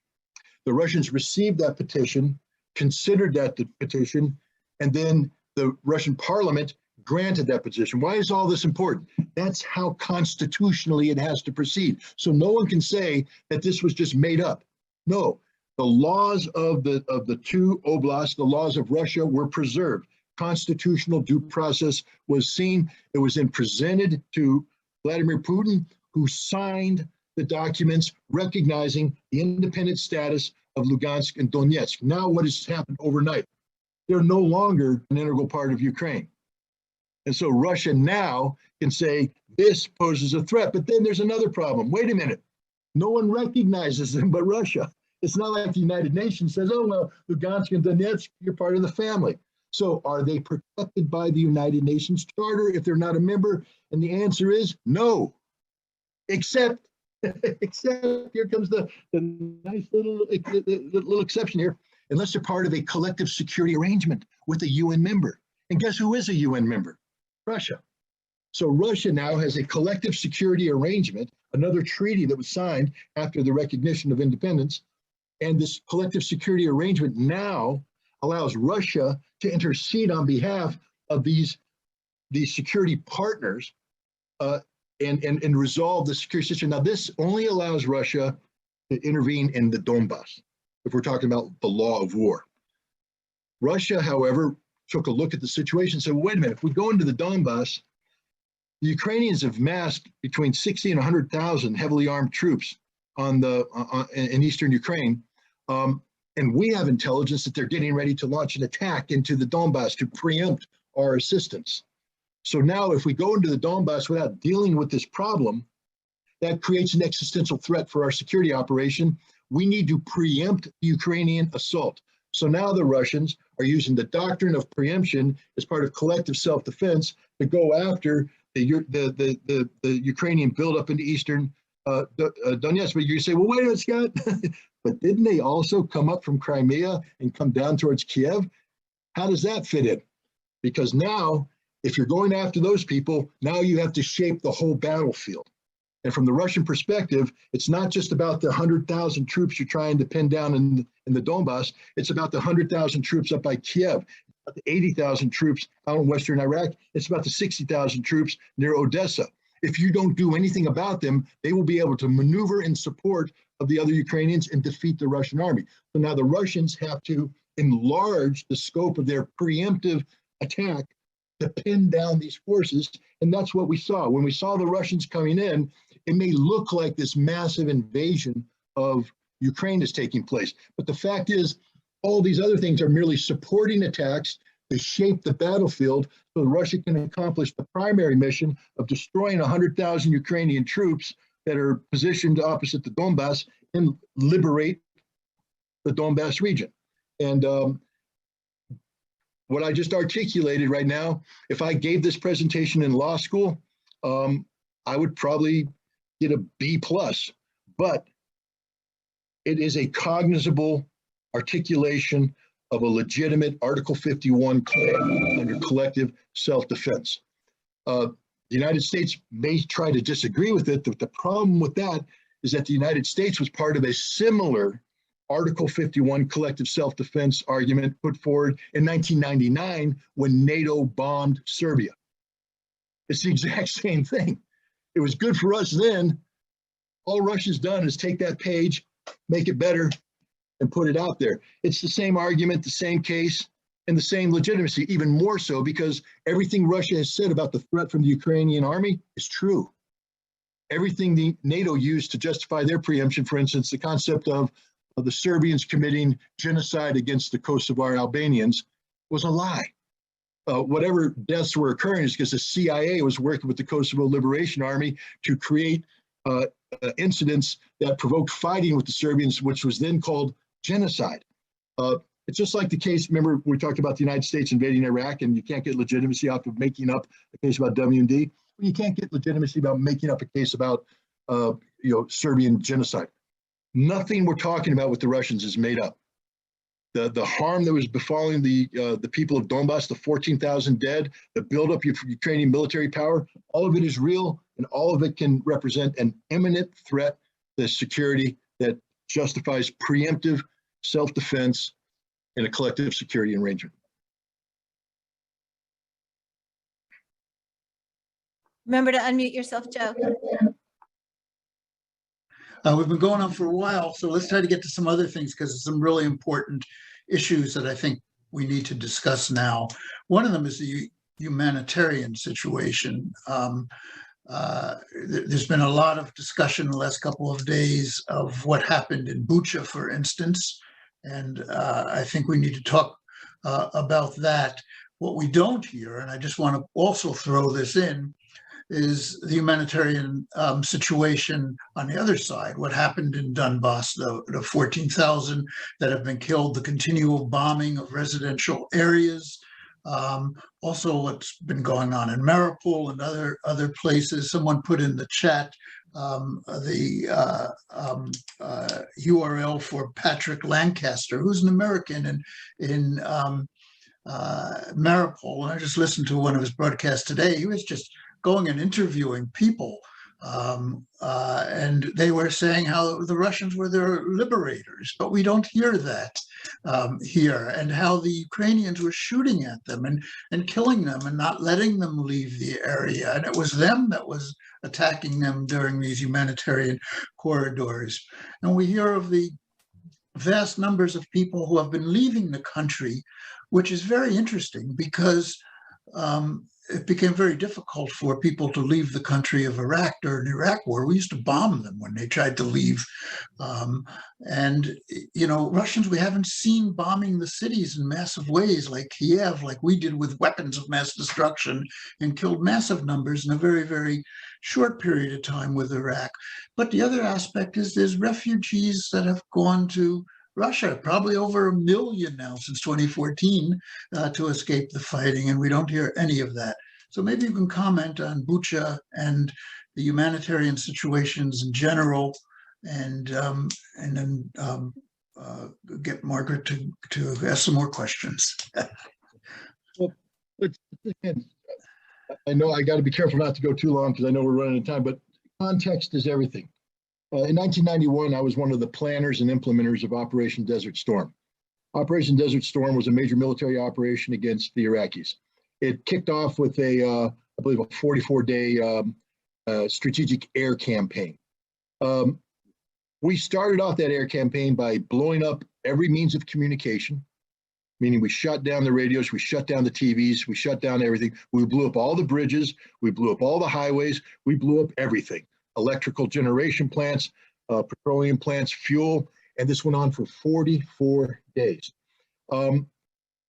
A: The Russians received that petition, considered that the petition, and then the Russian parliament granted that petition. Why is all this important? That's how constitutionally it has to proceed. So no one can say that this was just made up. No, the laws of the two oblasts, the laws of Russia, were preserved. Constitutional due process was seen. It was then presented to Vladimir Putin, who signed the documents recognizing the independent status of Lugansk and Donetsk. Now what has happened overnight? They're no longer an integral part of Ukraine. And so Russia now can say this poses a threat. But then there's another problem. Wait a minute. No one recognizes them but Russia. It's not like the United Nations says, oh, well, Lugansk and Donetsk, you're part of the family. So are they protected by the United Nations Charter if they're not a member? And the answer is no. Except here comes the nice little exception here, unless they're part of a collective security arrangement with a UN member. And guess who is a UN member? Russia. So Russia now has a collective security arrangement, another treaty that was signed after the recognition of independence. And this collective security arrangement now allows Russia to intercede on behalf of these security partners and resolve the security situation. Now, this only allows Russia to intervene in the Donbass, if we're talking about the law of war. Russia, however, took a look at the situation and said, well, wait a minute, if we go into the Donbass, the Ukrainians have massed between 60 and 100,000 heavily armed troops in eastern Ukraine. And we have intelligence that they're getting ready to launch an attack into the Donbass to preempt our assistance. So now if we go into the Donbass without dealing with this problem, that creates an existential threat for our security operation. We need to preempt the Ukrainian assault. So now the Russians are using the doctrine of preemption as part of collective self-defense to go after the Ukrainian buildup into eastern Donetsk. But you say, well, wait a minute, Scott, but didn't they also come up from Crimea and come down towards Kiev? How does that fit in? Because now, if you're going after those people, now you have to shape the whole battlefield. And from the Russian perspective, it's not just about the 100,000 troops you're trying to pin down in the Donbass. It's about the 100,000 troops up by Kiev, it's about the 80,000 troops out in Western Iraq. It's about the 60,000 troops near Odessa. If you don't do anything about them, they will be able to maneuver in support of the other Ukrainians and defeat the Russian army. So now the Russians have to enlarge the scope of their preemptive attack to pin down these forces. And that's what we saw. When we saw the Russians coming in, it may look like this massive invasion of Ukraine is taking place. But the fact is, all these other things are merely supporting attacks to shape the battlefield so Russia can accomplish the primary mission of destroying 100,000 Ukrainian troops that are positioned opposite the Donbass and liberate the Donbass region. And what I just articulated right now, if I gave this presentation in law school, I would probably get a B+, but it is a cognizable articulation of a legitimate Article 51 claim under collective self-defense. The United States may try to disagree with it, but the problem with that is that the United States was part of a similar Article 51 collective self-defense argument put forward in 1999 when NATO bombed Serbia. It's the exact same thing. It was good for us then. All Russia's done is take that page, make it better, and put it out there. It's the same argument, the same case, and the same legitimacy, even more so because everything Russia has said about the threat from the Ukrainian army is true. Everything the NATO used to justify their preemption, for instance, the concept of the Serbians committing genocide against the Kosovar Albanians, was a lie. Whatever deaths were occurring is because the CIA was working with the Kosovo Liberation Army to create incidents that provoked fighting with the Serbians, which was then called genocide. It's just like the case, remember we talked about the United States invading Iraq, and you can't get legitimacy out of making up a case about WMD. You can't get legitimacy about making up a case about Serbian genocide. Nothing we're talking about with the Russians is made up. The harm that was befalling the people of Donbass, the 14,000 dead, the buildup of Ukrainian military power, all of it is real, and all of it can represent an imminent threat to security that justifies preemptive self-defense and a collective security arrangement.
C: Remember to unmute yourself, Joe.
B: We've been going on for a while, so let's try to get to some other things because there's some really important issues that I think we need to discuss now. One of them is the humanitarian situation. There's been a lot of discussion in the last couple of days of what happened in Bucha, for instance, and I think we need to talk about that. What we don't hear, and I just want to also throw this in, is the humanitarian situation on the other side. What happened in Donbass, the 14,000 that have been killed, the continual bombing of residential areas, also what's been going on in Mariupol and other places. Someone put in the chat the URL for Patrick Lancaster, who's an American in Mariupol. And I just listened to one of his broadcasts today. He was just going and interviewing people, and they were saying how the Russians were their liberators, but we don't hear that here, and how the Ukrainians were shooting at them and killing them and not letting them leave the area. And it was them that was attacking them during these humanitarian corridors. And we hear of the vast numbers of people who have been leaving the country, which is very interesting because it became very difficult for people to leave the country of Iraq during the Iraq War. We used to bomb them when they tried to leave. And, Russians, we haven't seen bombing the cities in massive ways like Kiev, like we did with weapons of mass destruction and killed massive numbers in a very, very short period of time with Iraq. But the other aspect is there's refugees that have gone to Russia, probably over 1 million now since 2014 to escape the fighting, and we don't hear any of that. So maybe you can comment on Bucha and the humanitarian situations in general, and then get Margaret to ask some more questions.
A: Well, I know I got to be careful not to go too long because I know we're running out of time, but context is everything. In 1991, I was one of the planners and implementers of Operation Desert Storm. Operation Desert Storm was a major military operation against the Iraqis. It kicked off with I believe, a 44-day strategic air campaign. We started off that air campaign by blowing up every means of communication, meaning we shut down the radios, we shut down the TVs, we shut down everything. We blew up all the bridges, we blew up all the highways, we blew up everything. Electrical generation plants, petroleum plants, fuel, and this went on for 44 days. And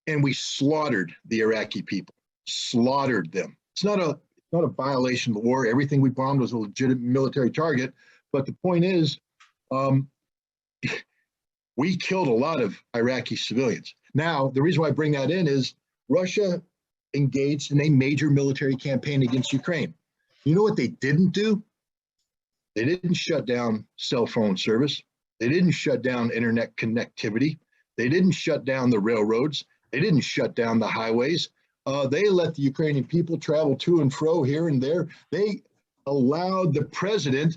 A: we slaughtered the Iraqi people, slaughtered them. It's not a violation of the war. Everything we bombed was a legitimate military target, but the point is, we killed a lot of Iraqi civilians. Now, the reason why I bring that in is Russia engaged in a major military campaign against Ukraine. You know what they didn't do? They didn't shut down cell phone service. They didn't shut down internet connectivity. They didn't shut down the railroads. They didn't shut down the highways. They let the Ukrainian people travel to and fro here and there. They allowed the president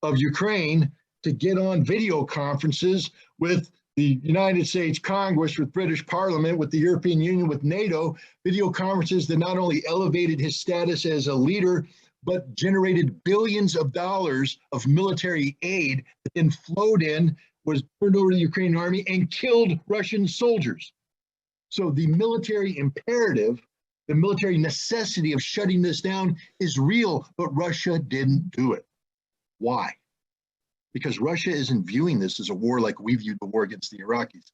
A: of Ukraine to get on video conferences with the United States Congress, with British Parliament, with the European Union, with NATO, video conferences that not only elevated his status as a leader, but generated billions of dollars of military aid that then flowed in, was turned over to the Ukrainian army and killed Russian soldiers. So the military imperative, the military necessity of shutting this down is real, but Russia didn't do it. Why? Because Russia isn't viewing this as a war like we viewed the war against the Iraqis.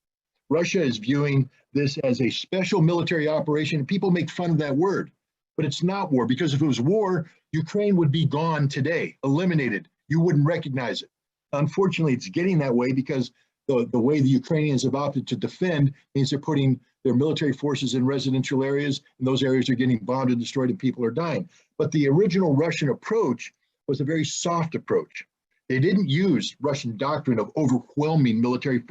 A: Russia is viewing this as a special military operation, and people make fun of that word. But it's not war, because if it was war, Ukraine would be gone today, eliminated. You wouldn't recognize it. Unfortunately, it's getting that way because the way the Ukrainians have opted to defend means they're putting their military forces in residential areas, and those areas are getting bombed and destroyed and people are dying. But the original Russian approach was a very soft approach. They didn't use Russian doctrine of overwhelming military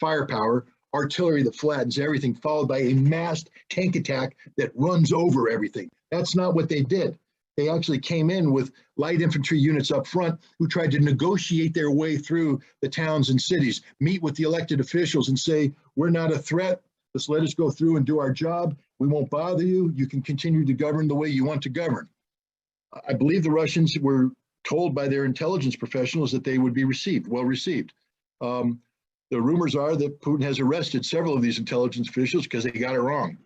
A: firepower, artillery that flattens everything, followed by a massed tank attack that runs over everything. That's not what they did. They actually came in with light infantry units up front who tried to negotiate their way through the towns and cities, meet with the elected officials and say, we're not a threat. Just let us go through and do our job. We won't bother you. You can continue to govern the way you want to govern. I believe the Russians were told by their intelligence professionals that they would be well received. The rumors are that Putin has arrested several of these intelligence officials because they got it wrong.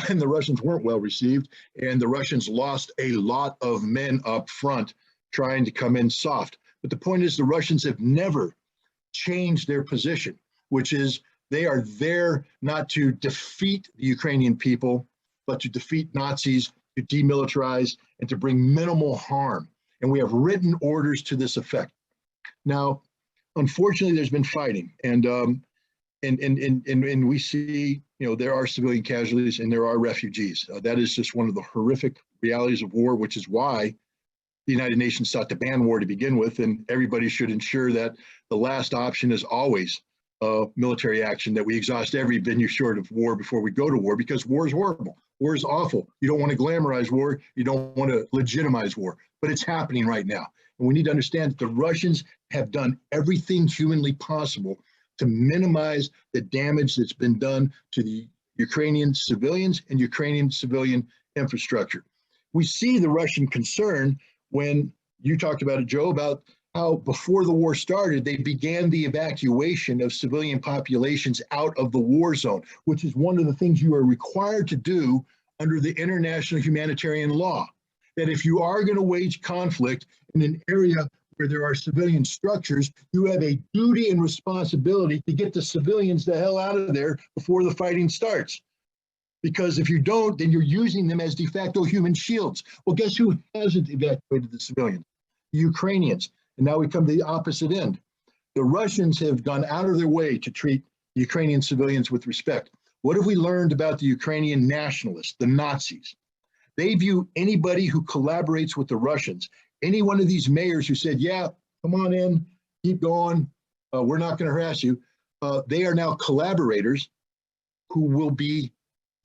A: And the Russians weren't well received, and the Russians lost a lot of men up front trying to come in soft. But the point is, the Russians have never changed their position, which is they are there not to defeat the Ukrainian people, but to defeat Nazis, to demilitarize, and to bring minimal harm. And we have written orders to this effect. Now, unfortunately, there's been fighting, and we see, there are civilian casualties and there are refugees. That is just one of the horrific realities of war, which is why the United Nations sought to ban war to begin with. And everybody should ensure that the last option is always military action, that we exhaust every venue short of war before we go to war, because war is horrible. War is awful. You don't want to glamorize war. You don't want to legitimize war, but it's happening right now. And we need to understand that the Russians have done everything humanly possible to minimize the damage that's been done to the Ukrainian civilians and Ukrainian civilian infrastructure. We see the Russian concern when you talked about it, Joe, about how before the war started, they began the evacuation of civilian populations out of the war zone, which is one of the things you are required to do under the international humanitarian law. That if you are going to wage conflict in an area where there are civilian structures, you have a duty and responsibility to get the civilians the hell out of there before the fighting starts. Because if you don't, then you're using them as de facto human shields. Well, guess who hasn't evacuated the civilians? The Ukrainians. And now we come to the opposite end. The Russians have gone out of their way to treat Ukrainian civilians with respect. What have we learned about the Ukrainian nationalists, the Nazis? They view anybody who collaborates with the Russians, any one of these mayors who said, yeah, come on in, keep going, we're not going to harass you, they are now collaborators who will be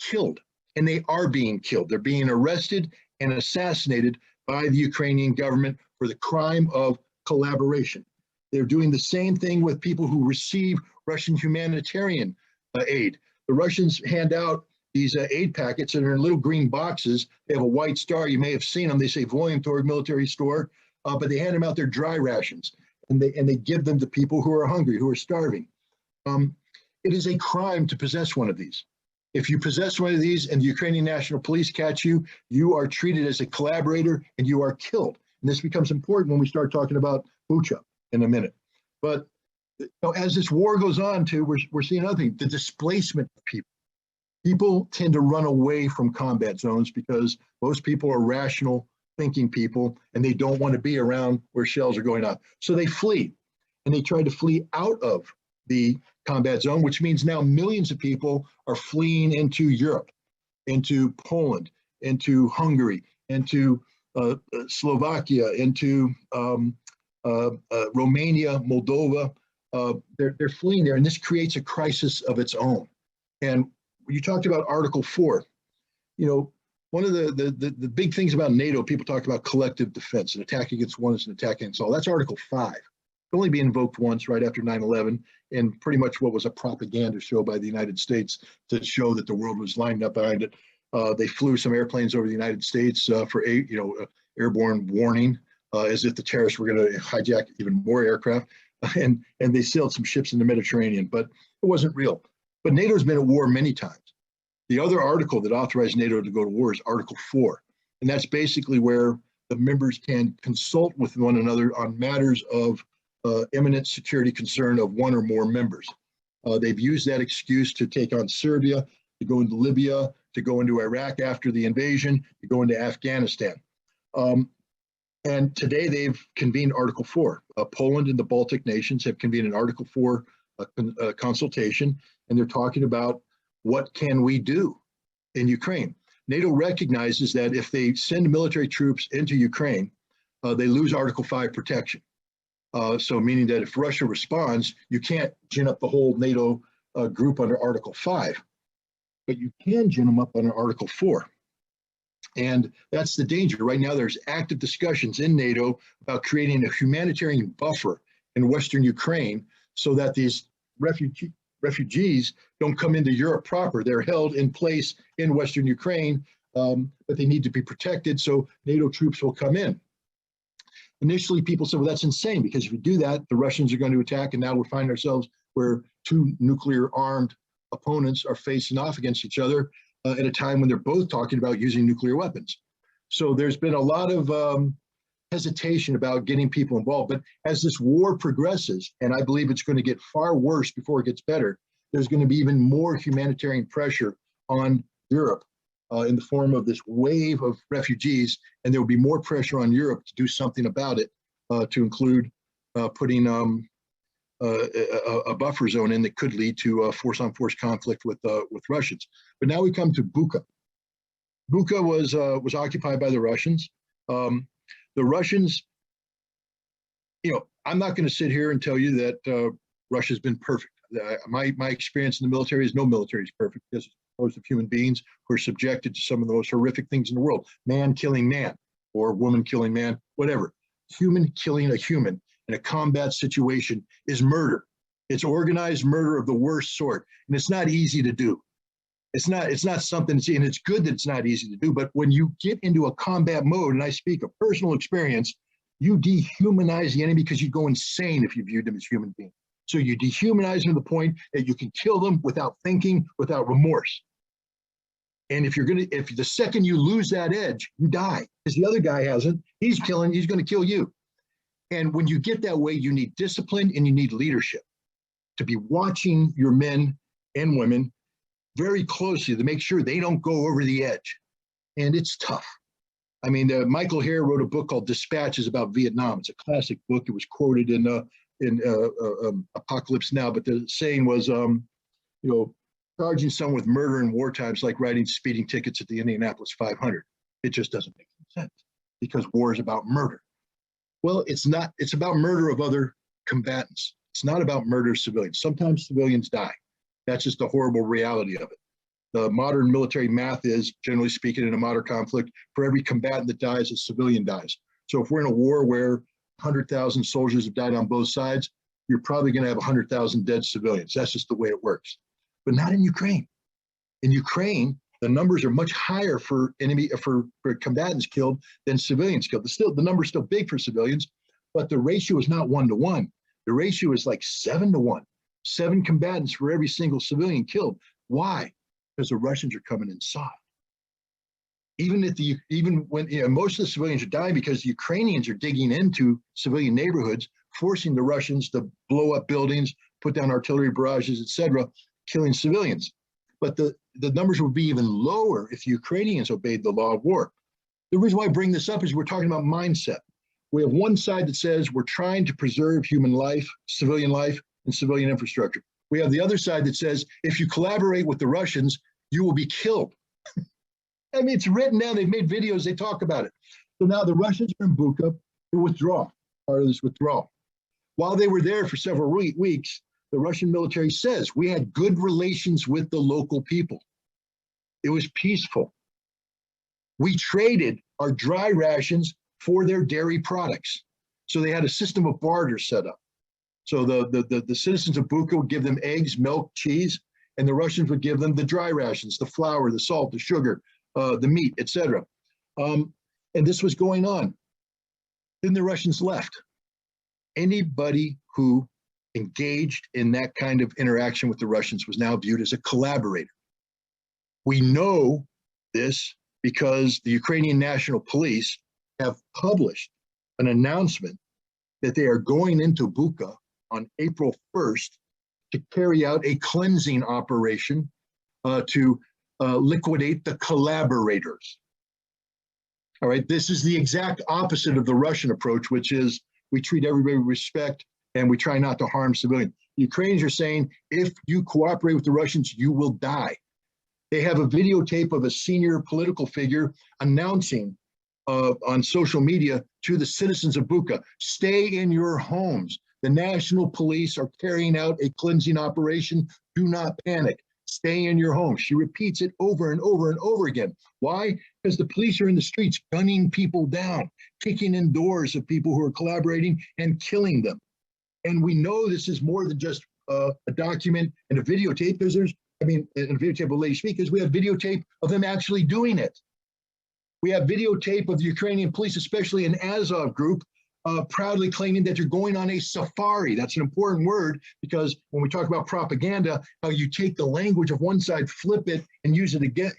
A: killed. And they are being killed. They're being arrested and assassinated by the Ukrainian government for the crime of collaboration. They're doing the same thing with people who receive Russian humanitarian aid. The Russians hand out these aid packets that are in little green boxes. They have a white star. You may have seen them. They say Voyentorg military store, but they hand them out their dry rations, and they give them to people who are hungry, who are starving. It is a crime to possess one of these. If you possess one of these and the Ukrainian National Police catch you, you are treated as a collaborator and you are killed. And this becomes important when we start talking about Bucha in a minute. But as this war goes on, too, we're seeing another thing: the displacement of people. People tend to run away from combat zones because most people are rational thinking people and they don't want to be around where shells are going off. So they flee, and they try to flee out of the combat zone, which means now millions of people are fleeing into Europe, into Poland, into Hungary, into Slovakia, into Romania, Moldova. They're fleeing there, and this creates a crisis of its own. And you talked about Article 4. One of the big things about NATO, people talk about collective defense. An attack against one is an attack against all. That's Article 5. It's only been invoked once, right after 9/11, and pretty much what was a propaganda show by the United States to show that the world was lined up behind it. They flew some airplanes over the United States for airborne warning, as if the terrorists were going to hijack even more aircraft, and they sailed some ships in the Mediterranean, but it wasn't real. But NATO's been at war many times. The other article that authorized NATO to go to war is Article 4, and that's basically where the members can consult with one another on matters of imminent security concern of one or more members. They've used that excuse to take on Serbia, to go into Libya, to go into Iraq after the invasion, to go into Afghanistan. And today they've convened Article 4. Poland and the Baltic nations have convened an Article 4 a consultation, and they're talking about what can we do in Ukraine. NATO recognizes that if they send military troops into Ukraine, they lose Article 5 protection. So meaning that if Russia responds, you can't gin up the whole NATO group under Article 5, but you can gin them up under Article 4. And that's the danger. Right now, there's active discussions in NATO about creating a humanitarian buffer in Western Ukraine so that these refugees don't come into Europe proper. They're held in place in Western Ukraine, but they need to be protected, so NATO troops will come in. Initially, people said, well, that's insane, because if you do that, the Russians are going to attack, and now we find ourselves where two nuclear-armed opponents are facing off against each other at a time when they're both talking about using nuclear weapons. So there's been a lot of hesitation about getting people involved. But as this war progresses, and I believe it's going to get far worse before it gets better, there's going to be even more humanitarian pressure on Europe in the form of this wave of refugees, and there will be more pressure on Europe to do something about it, to include putting a buffer zone in that could lead to force-on-force conflict with Russians. But now we come to Bucha. Bucha was occupied by the Russians. The Russians, I'm not going to sit here and tell you that Russia's been perfect. My experience in the military is no military is perfect, because it's composed of human beings who are subjected to some of the most horrific things in the world. Man killing man, or woman killing man, whatever. Human killing a human in a combat situation is murder. It's organized murder of the worst sort, and it's not easy to do. It's not something, and it's good that it's not easy to do, but when you get into a combat mode, and I speak of personal experience, you dehumanize the enemy because you go insane if you viewed them as human beings. So you dehumanize them to the point that you can kill them without thinking, without remorse. And if the second you lose that edge, you die, because the other guy hasn't. He's going to kill you. And when you get that way, you need discipline and you need leadership to be watching your men and women very closely to make sure they don't go over the edge. And it's tough. I mean, Michael Hare wrote a book called Dispatches about Vietnam. It's a classic book. It was quoted in Apocalypse Now, but the saying was, charging someone with murder in wartime is like writing speeding tickets at the Indianapolis 500. It just doesn't make sense, because war is about murder. Well, it's not. It's about murder of other combatants. It's not about murder of civilians. Sometimes civilians die. That's just the horrible reality of it. The modern military math is, generally speaking, in a modern conflict, for every combatant that dies, a civilian dies. So if we're in a war where 100,000 soldiers have died on both sides, you're probably going to have 100,000 dead civilians. That's just the way it works. But not in Ukraine. In Ukraine, the numbers are much higher for combatants killed than civilians killed. The number's still big for civilians, but the ratio is not 1-to-1. The ratio is like 7-to-1. 7 combatants for every single civilian killed. Why? Because the Russians are coming in soft. Even when most of the civilians are dying because the Ukrainians are digging into civilian neighborhoods, forcing the Russians to blow up buildings, put down artillery barrages, etc., killing civilians. But the numbers would be even lower if the Ukrainians obeyed the law of war. The reason why I bring this up is we're talking about mindset. We have one side that says we're trying to preserve human life, and civilian infrastructure. We have the other side that says if you collaborate with the Russians, you will be killed. I mean, it's written down. They've made videos. They talk about it. So now the Russians are in Bucha to withdraw, part of this withdrawal. While they were there for several weeks, the Russian military says we had good relations with the local people. It was peaceful. We traded our dry rations for their dairy products. So they had a system of barter set up. So the citizens of Bucha would give them eggs, milk, cheese, and the Russians would give them the dry rations, the flour, the salt, the sugar, the meat, etc. And this was going on. Then the Russians left. Anybody who engaged in that kind of interaction with the Russians was now viewed as a collaborator. We know this because the Ukrainian National Police have published an announcement that they are going into Bucha on April 1st to carry out a cleansing operation to liquidate the collaborators. All right, this is the exact opposite of the Russian approach, which is we treat everybody with respect and we try not to harm civilians. The Ukrainians are saying, if you cooperate with the Russians, you will die. They have a videotape of a senior political figure announcing on social media to the citizens of Bucha, stay in your homes. The national police are carrying out a cleansing operation. Do not panic. Stay in your home. She repeats it over and over and over again. Why? Because the police are in the streets gunning people down, kicking in doors of people who are collaborating and killing them. And we know this is more than just a document and a videotape, because there's, I mean, a videotape of lady speak, because we have videotape of them actually doing it. We have videotape of the Ukrainian police, especially an Azov group, proudly claiming that they're going on a safari. That's an important word, because when we talk about propaganda, how you take the language of one side, flip it and use it again,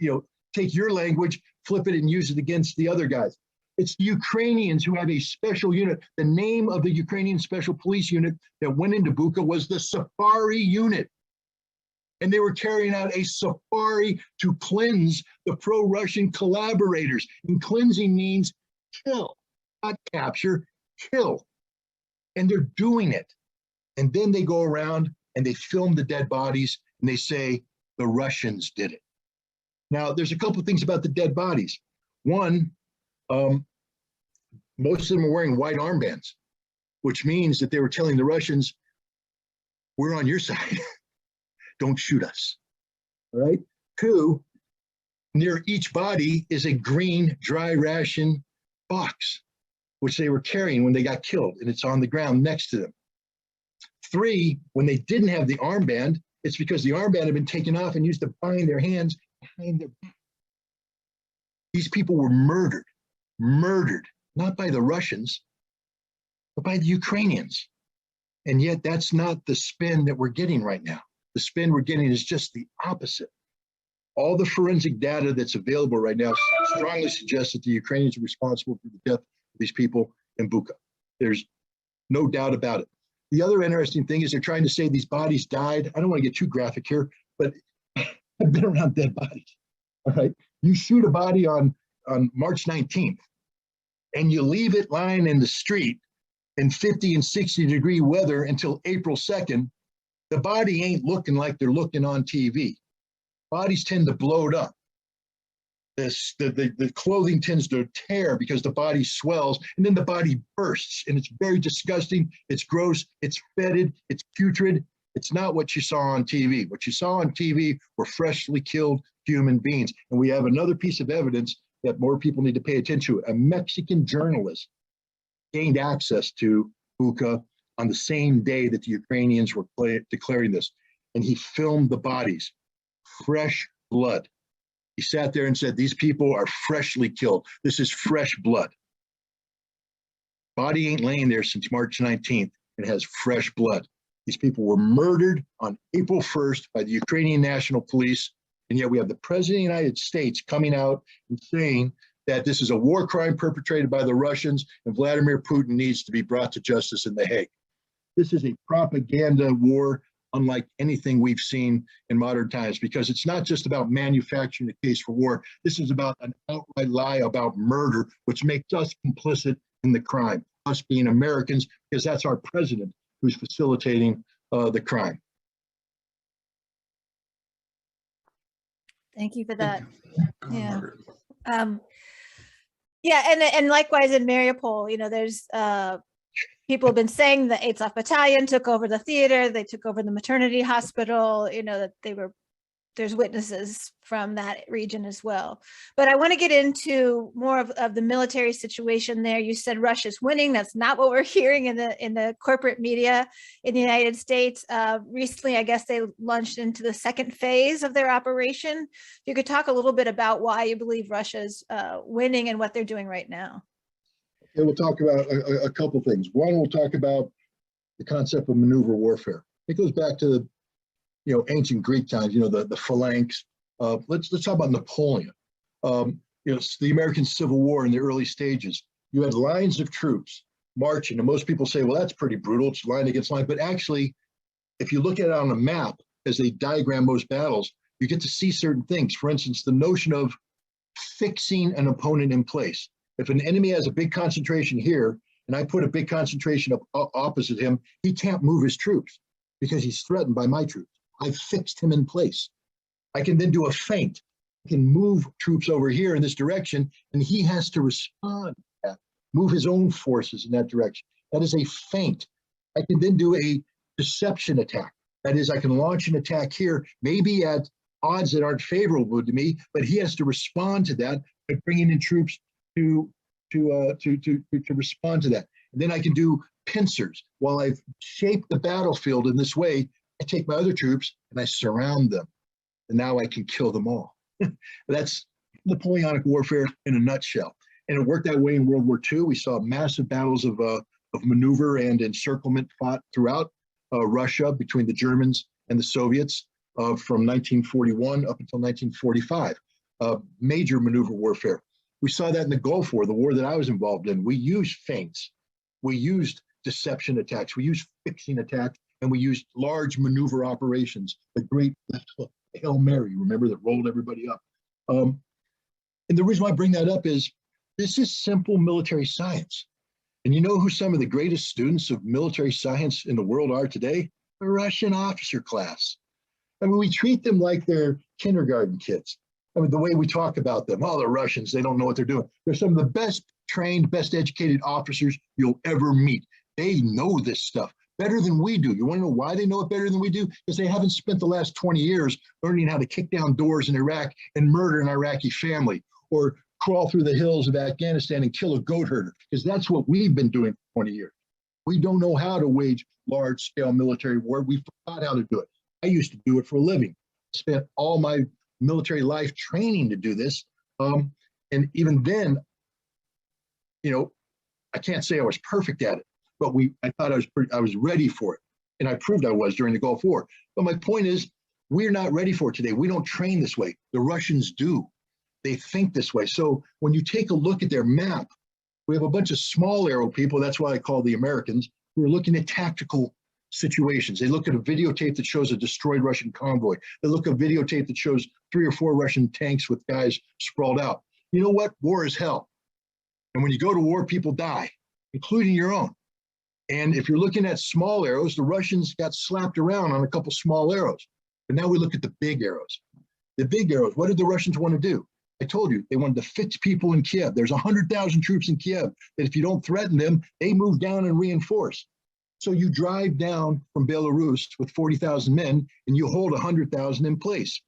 A: take your language, flip it and use it against the other guys. It's the Ukrainians who have a special unit. The name of the Ukrainian Special Police Unit that went into Bucha was the Safari Unit. And they were carrying out a safari to cleanse the pro-Russian collaborators. And cleansing means kill, not capture, kill. And they're doing it. And then they go around and they film the dead bodies and they say the Russians did it. Now, there's a couple of things about the dead bodies. One, most of them are wearing white armbands, which means that they were telling the Russians, we're on your side. Don't shoot us. All right. Two, near each body is a green dry ration box, which they were carrying when they got killed, and it's on the ground next to them. Three, when they didn't have the armband, it's because the armband had been taken off and used to bind their hands behind their back. These people were murdered, not by the Russians, but by the Ukrainians. And yet that's not the spin that we're getting right now. The spin we're getting is just the opposite. All the forensic data that's available right now strongly suggests that the Ukrainians are responsible for the death of these people in Bucha. There's no doubt about it. The other interesting thing is they're trying to say these bodies died. I don't want to get too graphic here, but I've been around dead bodies. All right. You shoot a body on March 19th and you leave it lying in the street in 50 and 60 degree weather until April 2nd, the body ain't looking like they're looking on TV. Bodies tend to bloat up. The clothing tends to tear because the body swells, and then the body bursts, and it's very disgusting. It's gross. It's fetid. It's putrid. It's not what you saw on TV. What you saw on TV were freshly killed human beings. And we have another piece of evidence that more people need to pay attention to. A Mexican journalist gained access to Bucha on the same day that the Ukrainians were declaring this. And he filmed the bodies, fresh blood. He sat there and said, these people are freshly killed. This is fresh blood. Body ain't laying there since March 19th. It has fresh blood. These people were murdered on April 1st by the Ukrainian National Police. And yet we have the President of the United States coming out and saying that this is a war crime perpetrated by the Russians and Vladimir Putin needs to be brought to justice in The Hague. This is a propaganda war unlike anything we've seen in modern times, because it's not just about manufacturing a case for war. This is about an outright lie about murder, which makes us complicit in the crime, us being Americans, because that's our president who's facilitating the crime.
C: Thank you for that. Yeah. Yeah, and likewise in Mariupol, there's people have been saying the Azov Battalion took over the theater, they took over the maternity hospital, that there's witnesses from that region as well. But I want to get into more of the military situation there. You said Russia's winning. That's not what we're hearing in the corporate media in the United States. Recently, I guess they launched into the second phase of their operation. You could talk a little bit about why you believe Russia's winning and what they're doing right now.
A: Okay, we'll talk about a couple things. One, we'll talk about the concept of maneuver warfare. It goes back to the ancient Greek times, the phalanx. Let's talk about Napoleon. The American Civil War in the early stages. You had lines of troops marching, and most people say, well, that's pretty brutal. It's line against line. But actually, if you look at it on a map, as they diagram most battles, you get to see certain things. For instance, the notion of fixing an opponent in place. If an enemy has a big concentration here, and I put a big concentration up opposite him, he can't move his troops. because he's threatened by my troops. I've fixed him in place. I can then do a feint. I can move troops over here in this direction, and he has to respond to that, move his own forces in that direction. That is a feint. I can then do a deception attack. That is, I can launch an attack here, maybe at odds that aren't favorable to me, but he has to respond to that by bringing in troops to respond to that. And then I can do pincers. While I've shaped the battlefield in this way, I take my other troops and I surround them. And now I can kill them all. That's Napoleonic warfare in a nutshell. And it worked that way in World War II. We saw massive battles of maneuver and encirclement fought throughout Russia between the Germans and the Soviets from 1941 up until 1945. Major maneuver warfare. We saw that in the Gulf War, the war that I was involved in. We used feints. We used deception attacks. We used fixing attacks, and we used large maneuver operations. The great Hail Mary, remember, that rolled everybody up. And the reason why I bring that up is this is simple military science. And you know who some of the greatest students of military science in the world are today? The Russian officer class. I mean, we treat them like they're kindergarten kids. I mean, the way we talk about them, oh, the Russians, they don't know what they're doing. They're some of the best trained, best educated officers you'll ever meet. They know this stuff better than we do. You want to know why they know it better than we do? Because they haven't spent the last 20 years learning how to kick down doors in Iraq and murder an Iraqi family, or crawl through the hills of Afghanistan and kill a goat herder, because that's what we've been doing for 20 years. We don't know how to wage large-scale military war. We forgot how to do it. I used to do it for a living. I spent all my military life training to do this. And even then, you know, I can't say I was perfect at it, but I thought I was ready for it. And I proved I was during the Gulf War. But my point is, we're not ready for it today. We don't train this way. The Russians do. They think this way. So when you take a look at their map, we have a bunch of small arrow people. That's why I call the Americans, who are looking at tactical situations. They look at a videotape that shows a destroyed Russian convoy. They look at a videotape that shows 3 or 4 Russian tanks with guys sprawled out. You know what? War is hell. And when you go to war, people die, including your own. And if you're looking at small arrows, the Russians got slapped around on a couple small arrows. But now we look at the big arrows. The big arrows, what did the Russians want to do? I told you, they wanted to fix people in Kiev. There's 100,000 troops in Kiev that if you don't threaten them, they move down and reinforce. So you drive down from Belarus with 40,000 men and you hold 100,000 in place.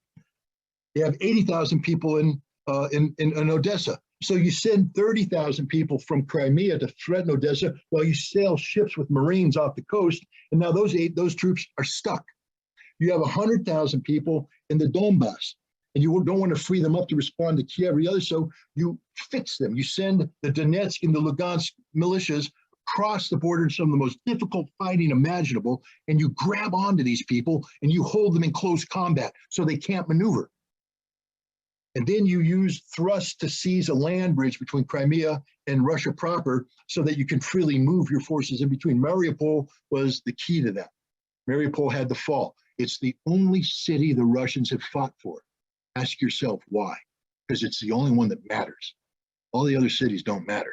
A: You have 80,000 people in Odessa. So you send 30,000 people from Crimea to threaten Odessa while you sail ships with Marines off the coast. And now those troops are stuck. You have 100,000 people in the Donbass, and you don't want to free them up to respond to Kiev or the other. So you fix them. You send the Donetsk and the Lugansk militias across the border in some of the most difficult fighting imaginable, and you grab onto these people and you hold them in close combat so they can't maneuver. And then you use thrust to seize a land bridge between Crimea and Russia proper so that you can freely move your forces in between. Mariupol was the key to that. Mariupol had to fall. It's the only city the Russians have fought for. Ask yourself why. Because it's the only one that matters. All the other cities don't matter.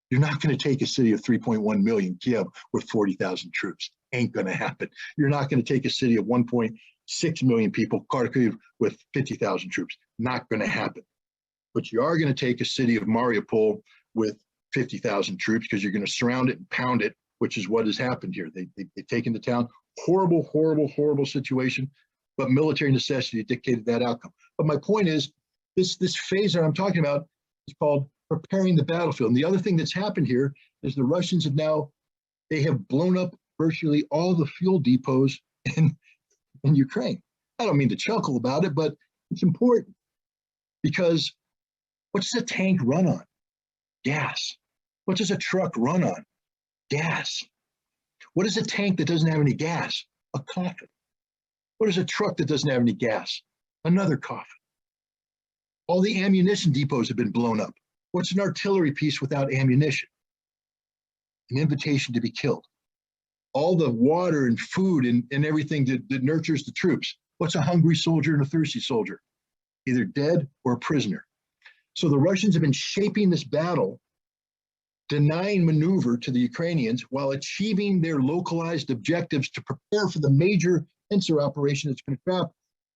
A: You're not going to take a city of 3.1 million, Kiev, with 40,000 troops. Ain't going to happen. You're not going to take a city of 1.6 million people, Kharkiv, with 50,000 troops. Not going to happen. But you are going to take a city of Mariupol with 50,000 troops because you're going to surround it and pound it, which is what has happened here. They've taken the town. Horrible, horrible, horrible situation, but military necessity dictated that outcome. But my point is, this phase that I'm talking about is called preparing the battlefield. And the other thing that's happened here is the Russians they have blown up virtually all the fuel depots in Ukraine. I don't mean to chuckle about it, but it's important because what does a tank run on? Gas. What does a truck run on? Gas. What is a tank that doesn't have any gas? A coffin. What is a truck that doesn't have any gas? Another coffin. All the ammunition depots have been blown up. What's an artillery piece without ammunition? An invitation to be killed. All the water and food and everything that nurtures the troops. What's a hungry soldier and a thirsty soldier? Either dead or a prisoner. So the Russians have been shaping this battle denying maneuver to the Ukrainians while achieving their localized objectives to prepare for the major pincer operation that's going to trap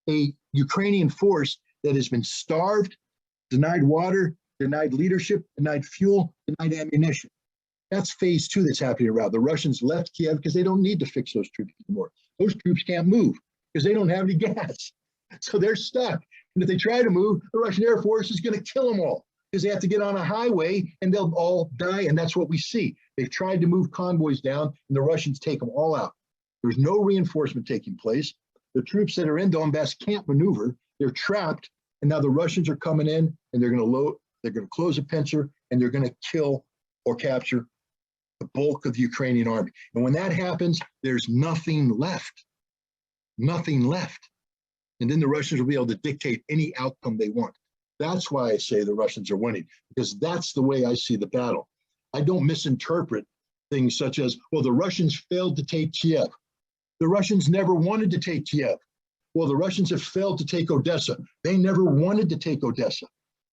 A: a Ukrainian force that has been starved, denied water, denied leadership, denied fuel, denied ammunition. That's phase two that's happening around. The Russians left Kiev because they don't need to fix those troops anymore. Those troops can't move because they don't have any gas. So they're stuck. And if they try to move, the Russian Air Force is going to kill them all because they have to get on a highway and they'll all die. And that's what we see. They've tried to move convoys down and the Russians take them all out. There's no reinforcement taking place. The troops that are in Donbass can't maneuver. They're trapped. And now the Russians are coming in and they're going to close a pincer and they're going to kill or capture the bulk of the Ukrainian army. And when that happens, there's nothing left. Nothing left. And then the Russians will be able to dictate any outcome they want. That's why I say the Russians are winning, because that's the way I see the battle. I don't misinterpret things such as, well, the Russians failed to take Kiev. The Russians never wanted to take Kiev. Well, the Russians have failed to take Odessa. They never wanted to take Odessa.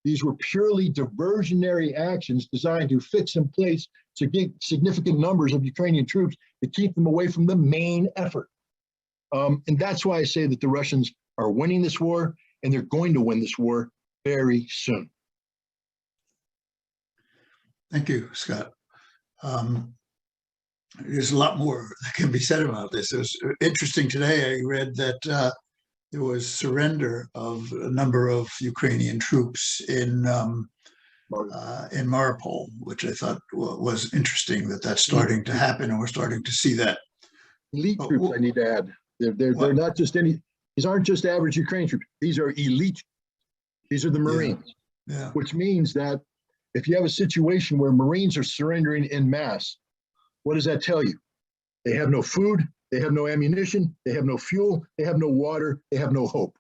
A: These were purely diversionary actions designed to fix in place significant numbers of Ukrainian troops to keep them away from the main effort. And that's why I say that the Russians are winning this war, and they're going to win this war very soon.
B: Thank you, Scott. There's a lot more that can be said about this. It was interesting today. I read that there was surrender of a number of Ukrainian troops in Mariupol, which I thought was interesting that that's starting to happen, and we're starting to see that.
A: Elite troops, I need to add. They're not just any. These aren't just average Ukrainian troops. These are elite. These are the Marines, which means that if you have a situation where Marines are surrendering en masse, what does that tell you? They have no food, they have no ammunition, they have no fuel, they have no water, they have no hope.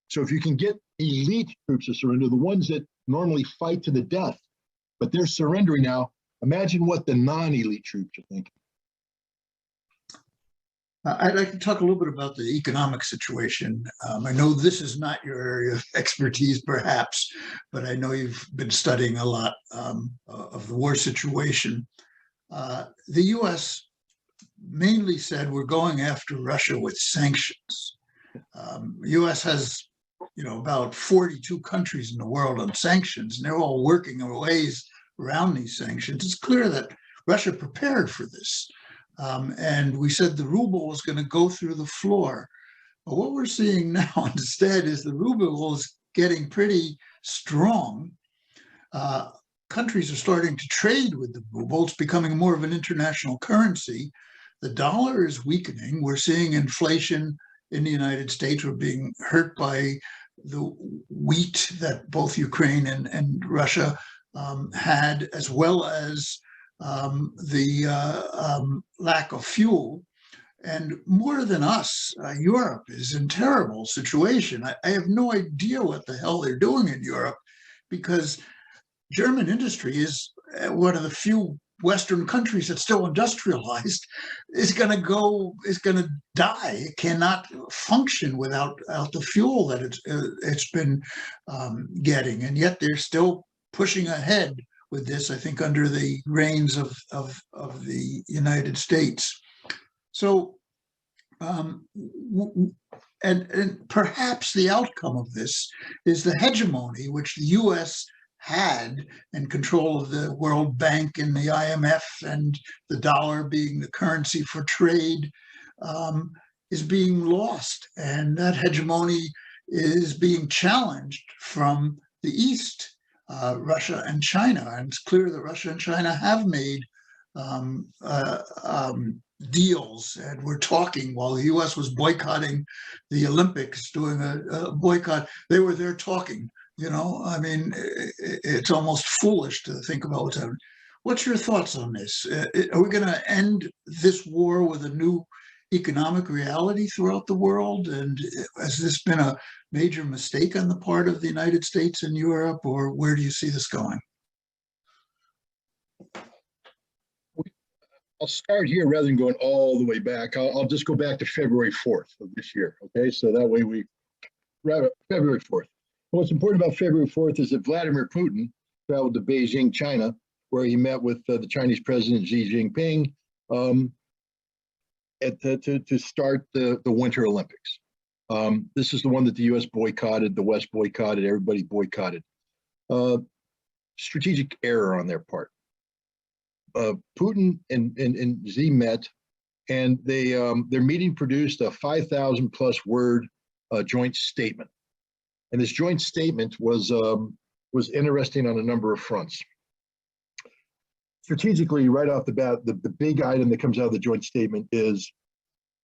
A: So if you can get elite troops to surrender, the ones that normally fight to the death, but they're surrendering now, imagine what the non-elite troops are thinking.
B: I'd like to talk a little bit about the economic situation. I know this is not your area of expertise, perhaps, but I know you've been studying a lot of the war situation. The U.S. mainly said we're going after Russia with sanctions. The U.S. has, about 42 countries in the world on sanctions, and they're all working their ways around these sanctions. It's clear that Russia prepared for this. And we said the ruble was going to go through the floor. But what we're seeing now instead is the ruble is getting pretty strong. Countries are starting to trade with the ruble. It's becoming more of an international currency. The dollar is weakening. We're seeing inflation in the United States. We're being hurt by the wheat that both Ukraine and Russia had, as well as the lack of fuel. And more than us, Europe is in terrible situation. I have no idea what the hell they're doing in Europe, because German industry is one of the few Western countries that's still industrialized, is going to die. It cannot function without the fuel that it's been getting. And yet they're still pushing ahead with this, I think, under the reins of the United States. So, and perhaps the outcome of this is the hegemony which the U.S. had in control of the World Bank and the IMF, and the dollar being the currency for trade, is being lost. And that hegemony is being challenged from the East. Russia and China, and it's clear that Russia and China have made deals, and we're talking while the U.S. was boycotting the Olympics, doing a boycott. They were there talking. I mean, it's almost foolish to think about what's happening. What's your thoughts on this? Are we going to end this war with a new economic reality throughout the world? And has this been a major mistake on the part of the United States and Europe, or where do you see this going?
A: I'll start here rather than going all the way back. I'll just go back to February 4th of this year. Okay, so that way February 4th. What's important about February 4th is that Vladimir Putin traveled to Beijing, China, where he met with the Chinese President Xi Jinping to start the Winter Olympics. This is the one that the U.S. boycotted, the West boycotted, everybody boycotted. Strategic error on their part. Putin and Xi met, and their meeting produced a 5,000+ word joint statement. And this joint statement was interesting on a number of fronts. Strategically, right off the bat, the big item that comes out of the joint statement is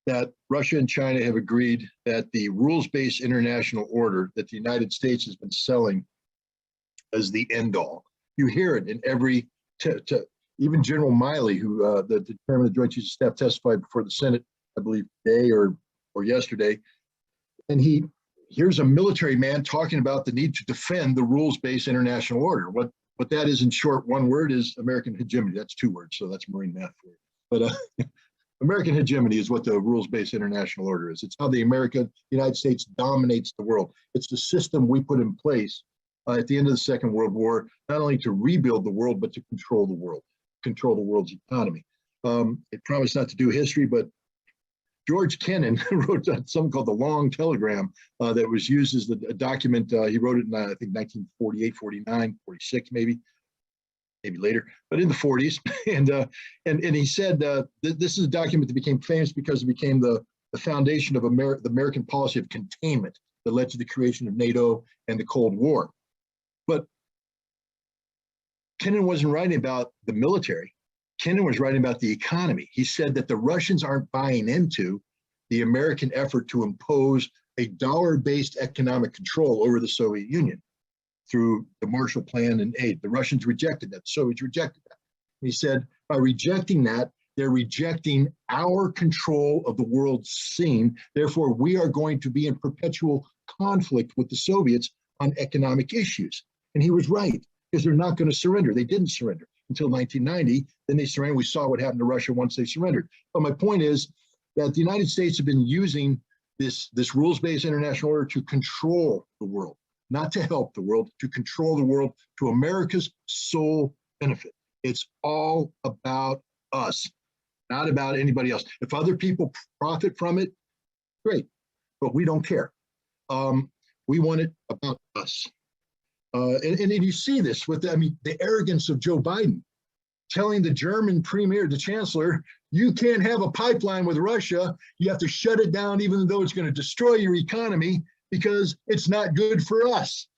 A: that Russia and China have agreed that the rules-based international order that the United States has been selling as the end-all. You hear it in every, even General Miley, who the chairman of the Joint Chiefs of Staff, testified before the Senate, I believe, today or yesterday, and here's a military man talking about the need to defend the rules-based international order. What that is, in short, one word, is American hegemony. That's 2 words, so that's Marine math for you. But American hegemony is what the rules-based international order is. It's how the United States dominates the world. It's the system we put in place at the end of the Second World War, not only to rebuild the world, but to control the world, control the world's economy. It promised not to do history, but George Kennan wrote something called the Long Telegram that was used as a document. He wrote it in, I think, 1948, 49, 46, maybe later, but in the 40s. And he said this is a document that became famous because it became the foundation of the American policy of containment that led to the creation of NATO and the Cold War. But Kennan wasn't writing about the military. Kennan was writing about the economy. He said that the Russians aren't buying into the American effort to impose a dollar-based economic control over the Soviet Union through the Marshall Plan and aid. The Russians rejected that. The Soviets rejected that. He said, by rejecting that, they're rejecting our control of the world scene. Therefore, we are going to be in perpetual conflict with the Soviets on economic issues. And he was right, because they're not going to surrender. They didn't surrender until 1990. Then they surrendered. We saw what happened to Russia once they surrendered. But my point is that the United States have been using this rules-based international order to control the world, not to help the world, to control the world to America's sole benefit. It's all about us, not about anybody else. If other people profit from it, great, but we don't care. We want it about us. And you see this with, the arrogance of Joe Biden, telling the German premier, the chancellor, you can't have a pipeline with Russia. You have to shut it down, even though it's going to destroy your economy, because it's not good for us.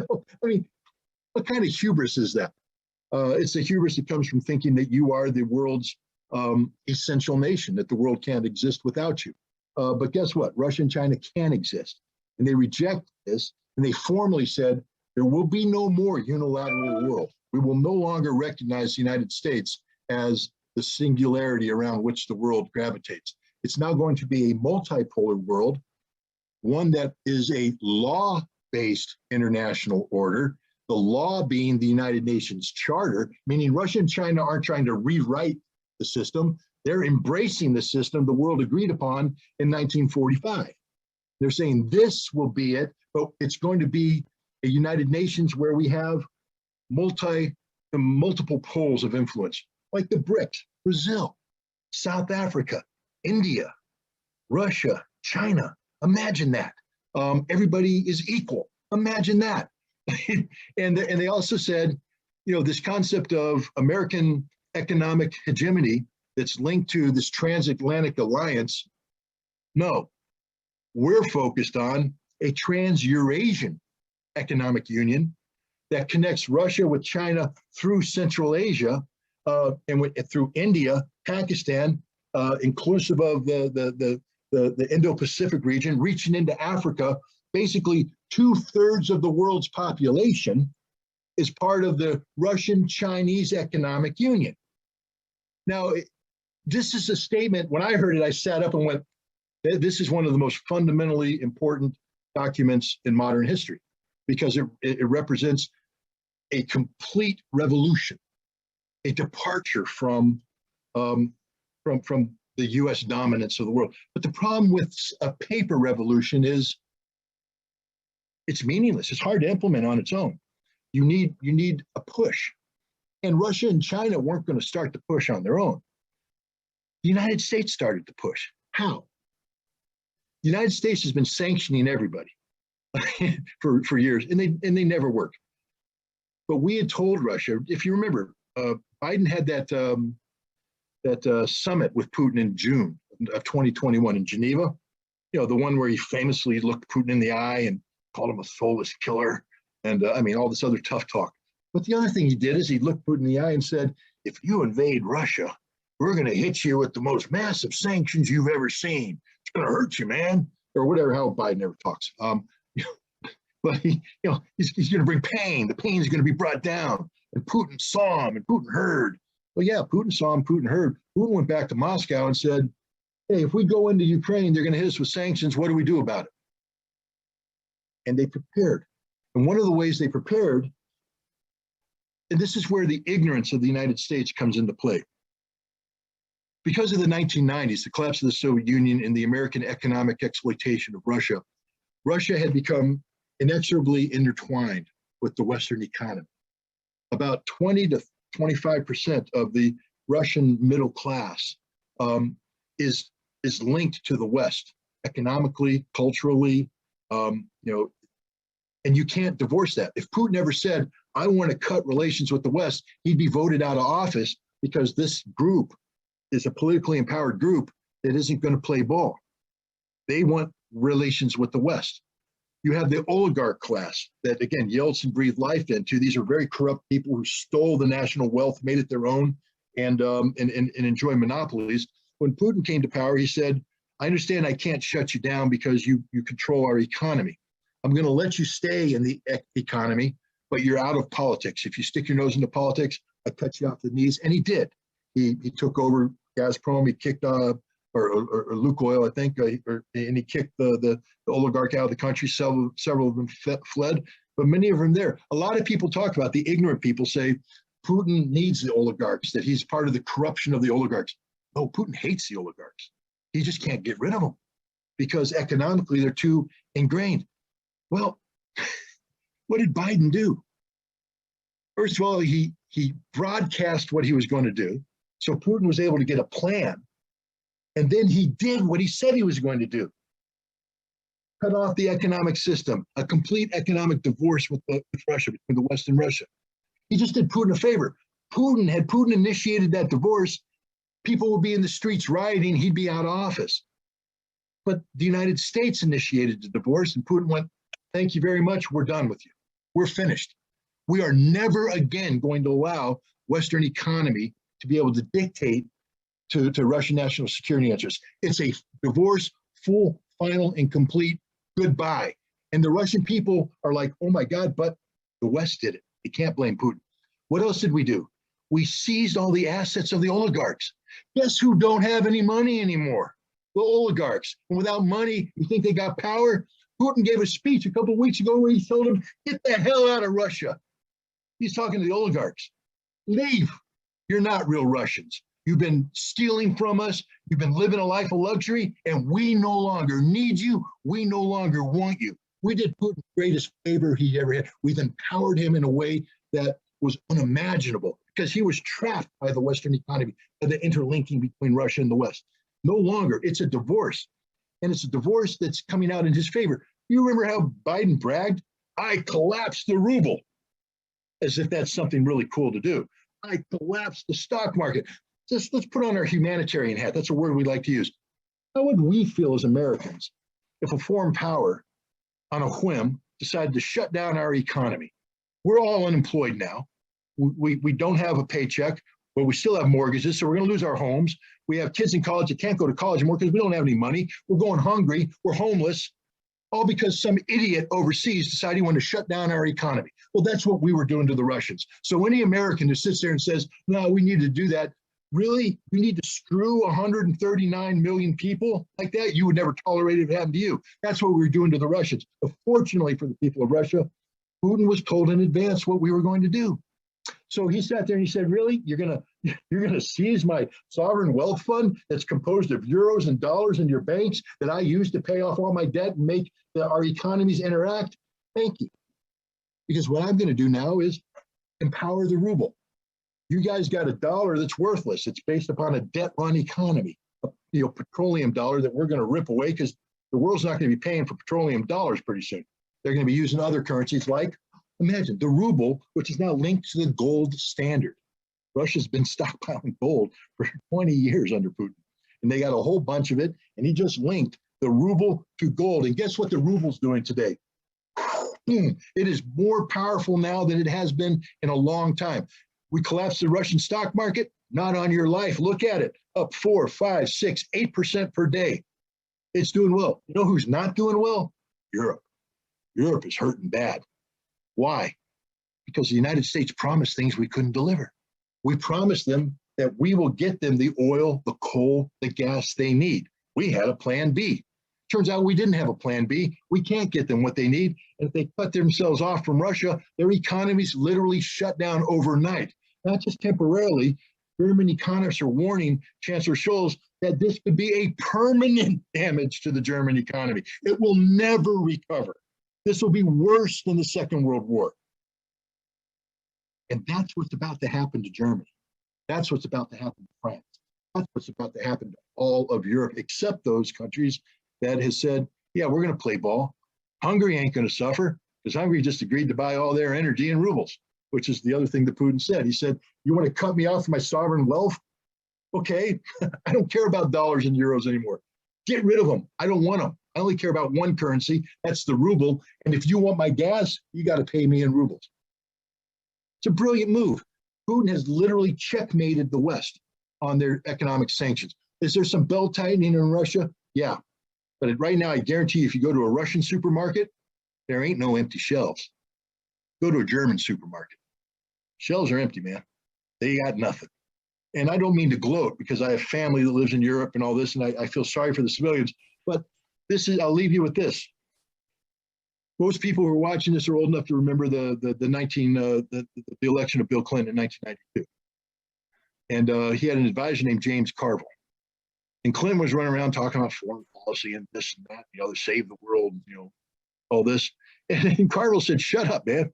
A: What kind of hubris is that? It's the hubris that comes from thinking that you are the world's essential nation, that the world can't exist without you. But guess what? Russia and China can exist. And they reject this, and they formally said, there will be no more unilateral world. We will no longer recognize the United States as the singularity around which the world gravitates. It's now going to be a multipolar world, one that is a law-based international order, the law being the United Nations Charter, meaning Russia and China aren't trying to rewrite the system. They're embracing the system the world agreed upon in 1945. They're saying this will be it, but it's going to be a United Nations where we have multiple poles of influence, like the BRICS, Brazil, South Africa, India, Russia, China. Imagine that. Everybody is equal. Imagine that. and they also said, this concept of American economic hegemony that's linked to this transatlantic alliance. No, we're focused on a trans-Eurasian economic union that connects Russia with China through Central Asia and through India, Pakistan, inclusive of the Indo-Pacific region, reaching into Africa. Basically, 2/3 of the world's population is part of the Russian-Chinese economic union. Now, this is a statement. When I heard it, I sat up and went, this is one of the most fundamentally important documents in modern history, because it represents a complete revolution, a departure from the U.S. dominance of the world. But the problem with a paper revolution is it's meaningless. It's hard to implement on its own. You need a push. And Russia and China weren't going to start the push on their own. The United States started the push. How? The United States has been sanctioning everybody for years, and they never work. But we had told Russia, if you remember, Biden had that summit with Putin in June of 2021 in Geneva. You know, the one where he famously looked Putin in the eye and called him a soulless killer, and I mean all this other tough talk. But the other thing he did is he looked Putin in the eye and said, "If you invade Russia, we're going to hit you with the most massive sanctions you've ever seen. It's going to hurt you, man," or whatever. How Biden never talks. But he's going to bring pain. The pain is going to be brought down. And Putin saw him, and Putin heard. Well, yeah, Putin saw him, Putin heard. Putin went back to Moscow and said, "Hey, if we go into Ukraine, they're going to hit us with sanctions. What do we do about it?" And they prepared. And one of the ways they prepared, and this is where the ignorance of the United States comes into play. Because of the 1990s, the collapse of the Soviet Union and the American economic exploitation of Russia, Russia had become inexorably intertwined with the Western economy. About 20 to 25% of the Russian middle class is linked to the West economically, culturally, and you can't divorce that. If Putin ever said, "I want to cut relations with the West," he'd be voted out of office because this group is a politically empowered group that isn't going to play ball. They want relations with the West. You have the oligarch class that, again, Yeltsin breathed life into. These are very corrupt people who stole the national wealth, made it their own, and enjoy monopolies. When Putin came to power, he said, "I understand I can't shut you down because you control our economy. I'm going to let you stay in the economy, but you're out of politics. If you stick your nose into politics, I cut you off the knees." And he did. He took over Gazprom. He kicked or Lukoil, I think, and he kicked the oligarch out of the country. Several of them fled, but many of them there. A lot of people talk about, the ignorant people say Putin needs the oligarchs, that he's part of the corruption of the oligarchs. No, Putin hates the oligarchs. He just can't get rid of them because economically they're too ingrained. Well, what did Biden do? First of all, he broadcast what he was going to do. So Putin was able to get a plan. And then he did what he said he was going to do. Cut off the economic system, a complete economic divorce with Russia, between the West and Russia. He just did Putin a favor. Had Putin initiated that divorce, people would be in the streets rioting, he'd be out of office. But the United States initiated the divorce, and Putin went, "Thank you very much, we're done with you. We're finished. We are never again going to allow Western economy to be able to dictate to Russian national security interests. It's a divorce, full, final, and complete goodbye." And the Russian people are like, "Oh my God," but the West did it. You can't blame Putin. What else did we do? We seized all the assets of the oligarchs. Guess who don't have any money anymore? The oligarchs. And without money, you think they got power? Putin gave a speech a couple of weeks ago where he told them, "Get the hell out of Russia." He's talking to the oligarchs. Leave. You're not real Russians. You've been stealing from us. You've been living a life of luxury, and we no longer need you. We no longer want you. We did Putin the greatest favor he ever had. We've empowered him in a way that was unimaginable because he was trapped by the Western economy, by the interlinking between Russia and the West. No longer. It's a divorce. And it's a divorce that's coming out in his favor. You remember how Biden bragged? "I collapsed the ruble," as if that's something really cool to do. "I collapsed the stock market." Just let's put on our humanitarian hat. That's a word we like to use. How would we feel as Americans if a foreign power, on a whim, decided to shut down our economy? We're all unemployed now. We don't have a paycheck, but we still have mortgages, so we're going to lose our homes. We have kids in college that can't go to college anymore because we don't have any money. We're going hungry. We're homeless, all because some idiot overseas decided he wanted to shut down our economy. Well, that's what we were doing to the Russians. So any American who sits there and says, "No, we need to do that," really, we need to screw 139 million people like that? You would never tolerate it happening to you. That's what we were doing to the Russians. But fortunately for the people of Russia, Putin was told in advance what we were going to do. So he sat there and he said, "Really? You're gonna seize my sovereign wealth fund that's composed of euros and dollars in your banks that I use to pay off all my debt and make our economies interact? Thank you. Because what I'm going to do now is empower the ruble. You guys got a dollar that's worthless. It's based upon a debt-run economy, a petroleum dollar that we're going to rip away because the world's not going to be paying for petroleum dollars pretty soon. They're going to be using other currencies like, imagine, the ruble, which is now linked to the gold standard. Russia's been stockpiling gold for 20 years under Putin, and they got a whole bunch of it, and he just linked the ruble to gold. And guess what the ruble's doing today? It is more powerful now than it has been in a long time. We collapsed the Russian stock market, not on your life. Look at it, up 4, 5, 6, 8% per day. It's doing well. You know who's not doing well? Europe. Europe is hurting bad. Why? Because the United States promised things we couldn't deliver. We promised them that we will get them the oil, the coal, the gas they need. We had a plan B. Turns out we didn't have a plan B. We can't get them what they need. And if they cut themselves off from Russia, their economies literally shut down overnight. Not just temporarily. German economists are warning Chancellor Scholz that this could be a permanent damage to the German economy. It will never recover. This will be worse than the Second World War. And that's what's about to happen to Germany. That's what's about to happen to France. That's what's about to happen to all of Europe, except those countries that has said, yeah, we're going to play ball. Hungary ain't going to suffer because Hungary just agreed to buy all their energy in rubles, which is the other thing that Putin said. He said, you want to cut me off my sovereign wealth? Okay, I don't care about dollars and euros anymore. Get rid of them. I don't want them. I only care about one currency. That's the ruble. And if you want my gas, you got to pay me in rubles. It's a brilliant move. Putin has literally checkmated the West on their economic sanctions. Is there some belt tightening in Russia? Yeah. But right now, I guarantee you, if you go to a Russian supermarket, there ain't no empty shelves. Go to a German supermarket. Shelves are empty, man. They got nothing. And I don't mean to gloat because I have family that lives in Europe and all this, and I feel sorry for the civilians. But this is, I'll leave you with this. Most people who are watching this are old enough to remember the election of Bill Clinton in 1992. And he had an advisor named James Carville. And Clinton was running around talking about foreign policy and this and that, you know, to save the world, you know, all this. And Carville said, shut up, man.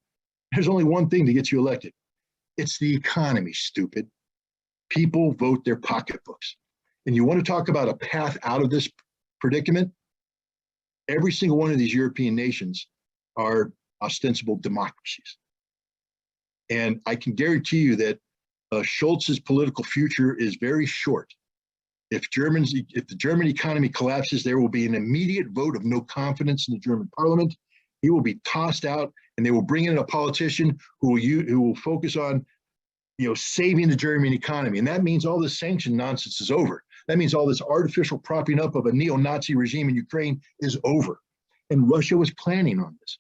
A: There's only one thing to get you elected. It's the economy, stupid. People vote their pocketbooks. And you want to talk about a path out of this predicament? Every single one of these European nations are ostensible democracies. And I can guarantee you that Scholz's political future is very short. If the German economy collapses, there will be an immediate vote of no confidence in the German parliament. He will be tossed out, and they will bring in a politician who will focus on, you know, saving the German economy. And that means all this sanction nonsense is over. That means all this artificial propping up of a neo-Nazi regime in Ukraine is over. And Russia was planning on this.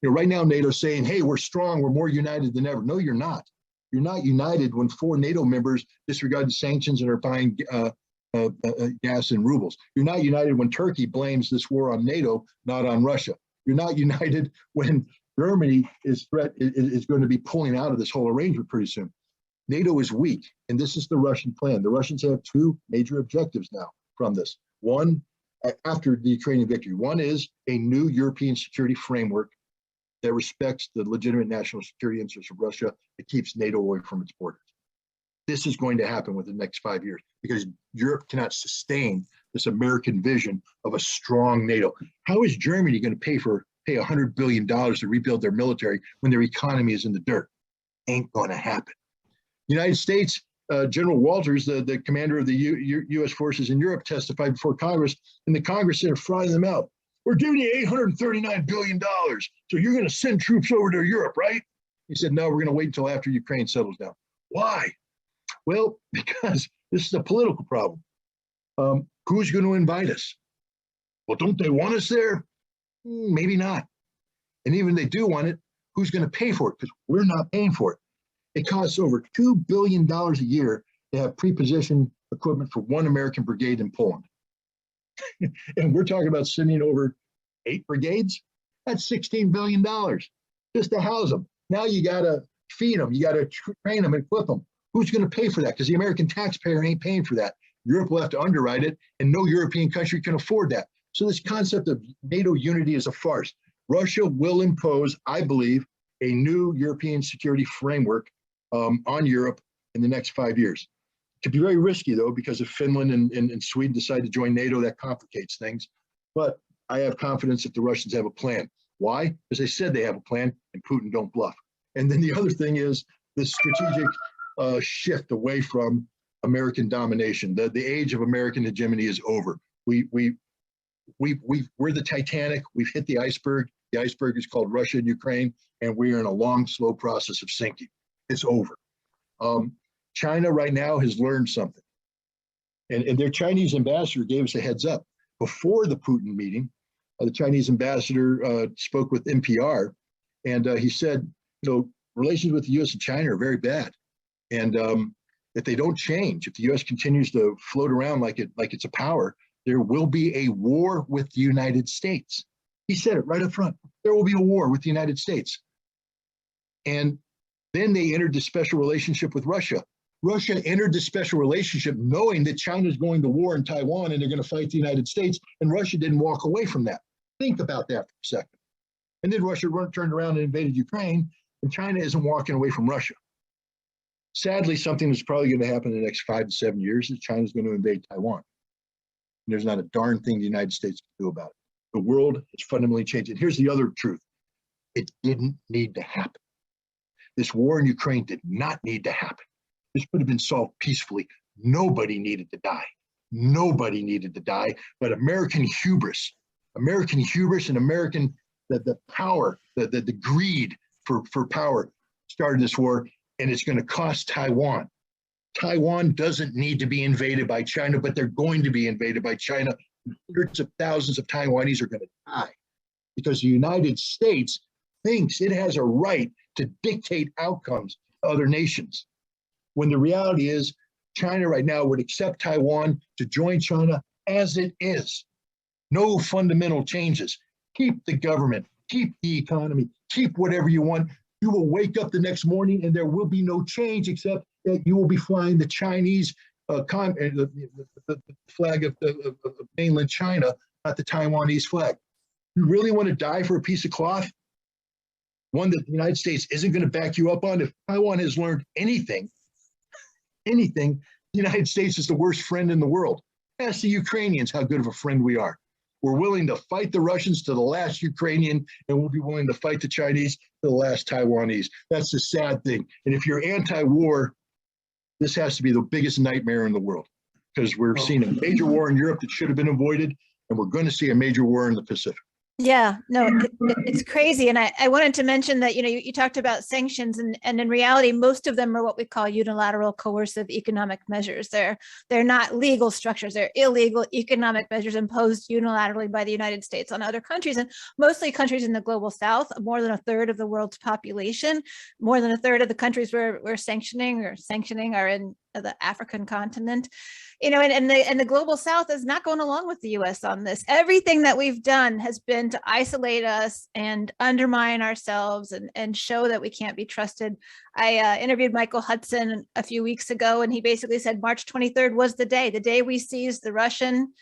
A: You know, right now NATO's saying, hey, we're strong, we're more united than ever. No, you're not. You're not united when 4 NATO members disregard the sanctions and are buying gas in rubles. You're not united when Turkey blames this war on NATO, not on Russia. You're not united when Germany is going to be pulling out of this whole arrangement pretty soon. NATO is weak, and this is the Russian plan. The Russians have 2 major objectives now from this. One, after the Ukrainian victory. One is a new European security framework that respects the legitimate national security interests of Russia, that keeps NATO away from its borders. This is going to happen within the next 5 years because Europe cannot sustain this American vision of a strong NATO. How is Germany going to pay $100 billion to rebuild their military when their economy is in the dirt? Ain't going to happen. United States, General Walters, the commander of the U.S. forces in Europe, testified before Congress, and the Congress said, frying them out. We're giving you $839 billion, so you're going to send troops over to Europe, right? He said, no, we're going to wait until after Ukraine settles down. Why? Well, because this is a political problem. Who's going to invite us? Well, don't they want us there? Maybe not. And even if they do want it, who's going to pay for it? Because we're not paying for it. It costs over $2 billion a year to have pre-positioned equipment for 1 American brigade in Poland. And we're talking about sending over 8 brigades. That's $16 billion just to house them. Now you got to feed them. You got to train them and equip them. Who's going to pay for that? Because the American taxpayer ain't paying for that. Europe will have to underwrite it, and no European country can afford that. So this concept of NATO unity is a farce. Russia will impose, I believe, a new European security framework on Europe in the next 5 years. It could be very risky though, because if Finland and Sweden decide to join NATO, that complicates things. But I have confidence that the Russians have a plan. Why? Because they said they have a plan, and Putin don't bluff. And then the other thing is the strategic shift away from American domination. The age of American hegemony is over. We're the Titanic. We've hit the iceberg. The iceberg is called Russia and Ukraine, and we are in a long, slow process of sinking. It's over. China right now has learned something. And their Chinese ambassador gave us a heads up. Before the Putin meeting, the Chinese ambassador spoke with NPR, and he said, relations with the U.S. and China are very bad. And if they don't change, if the U.S. continues to float around like it's a power, there will be a war with the United States. He said it right up front. There will be a war with the United States. And then they entered the special relationship with Russia. Russia entered the special relationship knowing that China is going to war in Taiwan and they're going to fight the United States, and Russia didn't walk away from that. Think about that for a second. And then Russia turned around and invaded Ukraine, and China isn't walking away from Russia. Sadly, something that's probably going to happen in the next 5 to 7 years is China's going to invade Taiwan. And there's not a darn thing the United States can do about it. The world has fundamentally changed. And here's the other truth. It didn't need to happen. This war in Ukraine did not need to happen. This could have been solved peacefully. Nobody needed to die. Nobody needed to die, but American hubris and American, the power, the greed for power started this war, and it's going to cost Taiwan. Taiwan doesn't need to be invaded by China, but they're going to be invaded by China. Hundreds of thousands of Taiwanese are going to die because the United States thinks it has a right to dictate outcomes to other nations. When the reality is, China right now would accept Taiwan to join China as it is. No fundamental changes. Keep the government, keep the economy, keep whatever you want. You will wake up the next morning and there will be no change except that you will be flying the Chinese the flag of mainland China, not the Taiwanese flag. You really want to die for a piece of cloth? One that the United States isn't going to back you up on? If Taiwan has learned anything, the United States is the worst friend in the world. Ask the Ukrainians how good of a friend we are. We're willing to fight the Russians to the last Ukrainian, and we'll be willing to fight the Chinese to the last Taiwanese. That's the sad thing. And if you're anti-war, this has to be the biggest nightmare in the world, because we're seeing a major war in Europe that should have been avoided, and we're going to see a major war in the Pacific.
C: Yeah, no, it's crazy. And I wanted to mention that, you talked about sanctions, and in reality, most of them are what we call unilateral coercive economic measures. They're not legal structures. They're illegal economic measures imposed unilaterally by the United States on other countries, and mostly countries in the global South. More than a third of the world's population, more than a third of the countries we're sanctioning are in the African continent. And the global South is not going along with the U.S. on this. Everything that we've done has been to isolate us and undermine ourselves and show that we can't be trusted. I interviewed Michael Hudson a few weeks ago, and he basically said March 23rd was the day we seized the Russian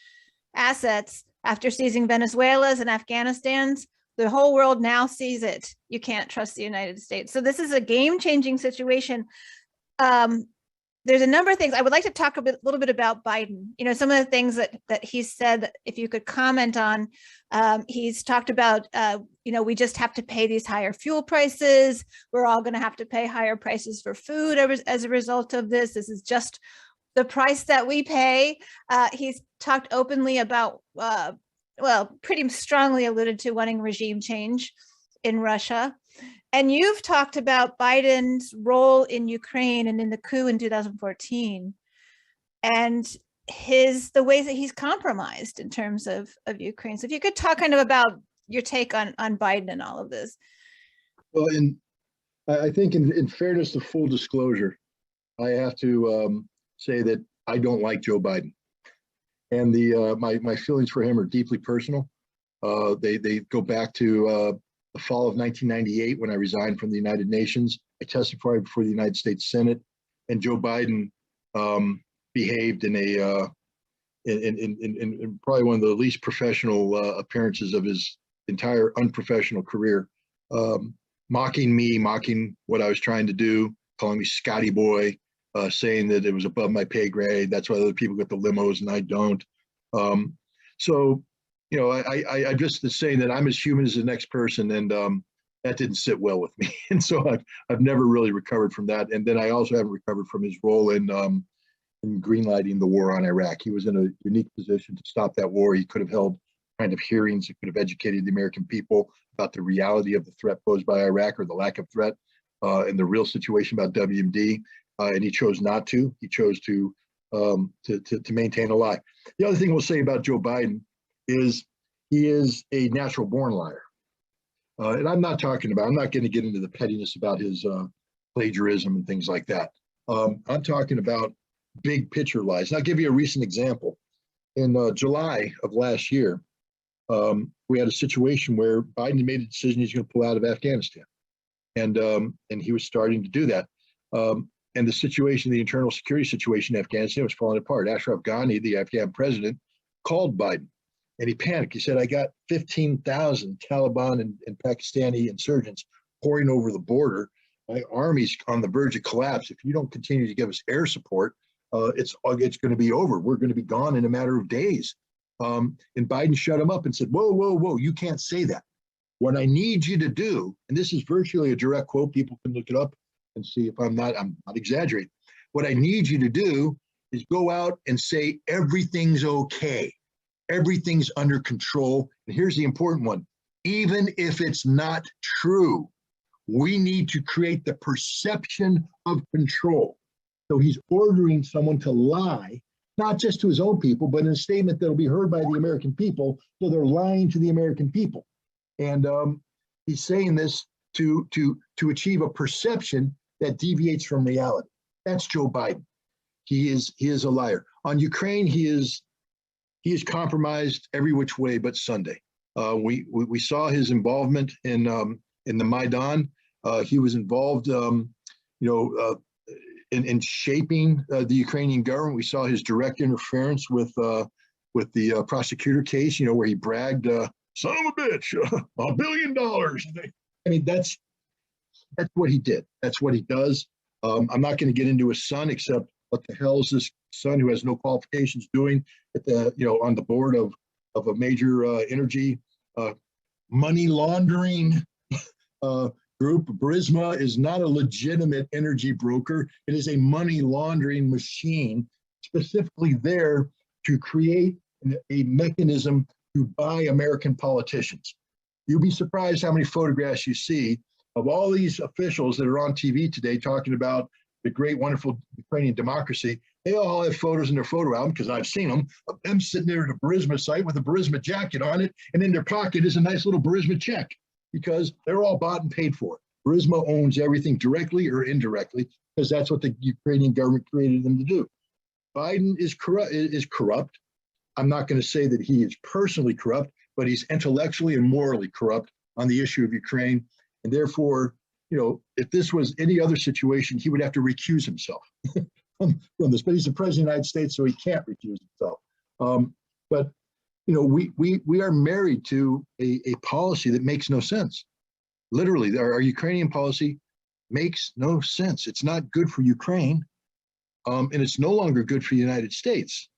C: assets after seizing Venezuela's and Afghanistan's. The whole world now sees it. You can't trust the United States. So this is a game-changing situation. There's a number of things I would like to talk a little bit about Biden. Some of the things that he said, if you could comment on. He's talked about, we just have to pay these higher fuel prices. We're all going to have to pay higher prices for food as a result of this. This is just the price that we pay. He's talked openly about, pretty strongly alluded to wanting regime change in Russia. And you've talked about Biden's role in Ukraine and in the coup in 2014, and the ways that he's compromised in terms of Ukraine. So if you could talk kind of about your take on Biden and all of this.
A: Well, I think in fairness to full disclosure, I have to say that I don't like Joe Biden, and my feelings for him are deeply personal. They go back to the fall of 1998, when I resigned from the United Nations. I testified before the United States Senate, and Joe Biden behaved in probably one of the least professional appearances of his entire unprofessional career, mocking me, mocking what I was trying to do, calling me Scotty boy, saying that it was above my pay grade. That's why other people get the limos and I don't. So, you know, I'm just saying that I'm as human as the next person, and that didn't sit well with me. And so I've never really recovered from that. And then I also haven't recovered from his role in greenlighting the war on Iraq. He was in a unique position to stop that war. He could have held kind of hearings. He could have educated the American people about the reality of the threat posed by Iraq, or the lack of threat, and the real situation about WMD. And he chose not to. He chose to maintain a lie. The other thing we'll say about Joe Biden is he is a natural born liar. And I'm not going to get into the pettiness about his plagiarism and things like that. I'm talking about big picture lies. And I'll give you a recent example. In July of last year, we had a situation where Biden made a decision he's going to pull out of Afghanistan. And he was starting to do that. And the situation, the internal security situation in Afghanistan was falling apart. Ashraf Ghani, the Afghan president, called Biden and he panicked. He said, I got 15,000 Taliban and Pakistani insurgents pouring over the border. My army's on the verge of collapse. If you don't continue to give us air support, it's going to be over. We're going to be gone in a matter of days. And Biden shut him up and said, whoa, whoa, whoa, you can't say that. What I need you to do, and this is virtually a direct quote, people can look it up and see if I'm not exaggerating. What I need you to do is go out and say everything's okay. Everything's under control. And here's the important one. Even if it's not true, we need to create the perception of control. So he's ordering someone to lie, not just to his own people, but in a statement that'll be heard by the American people. So they're lying to the American people. And he's saying this to achieve a perception that deviates from reality. That's Joe Biden. He is a liar. On Ukraine, he is compromised every which way but Sunday. We saw his involvement in the Maidan. He was involved, in shaping the Ukrainian government. We saw his direct interference with the prosecutor case. Where he bragged, "Son of a bitch, $1 billion." I mean, that's what he did. That's what he does. I'm not going to get into his son, except what the hell is this son who has no qualifications doing at on the board of a major energy money laundering group. Burisma is not a legitimate energy broker. It is a money laundering machine, specifically there to create a mechanism to buy American politicians. You'll be surprised how many photographs you see of all these officials that are on TV today talking about the great, wonderful Ukrainian democracy. They all have photos in their photo album, because I've seen them, of them sitting there at a Burisma site with a Burisma jacket on it, and in their pocket is a nice little Burisma check, because they're all bought and paid for. Burisma owns everything directly or indirectly, because that's what the Ukrainian government created them to do. Biden is corrupt. I'm not going to say that he is personally corrupt, but he's intellectually and morally corrupt on the issue of Ukraine. And therefore, if this was any other situation, he would have to recuse himself from this. But he's the president of the United States, so he can't recuse himself. But we are married to a policy that makes no sense. Literally, our Ukrainian policy makes no sense. It's not good for Ukraine, and it's no longer good for the United States.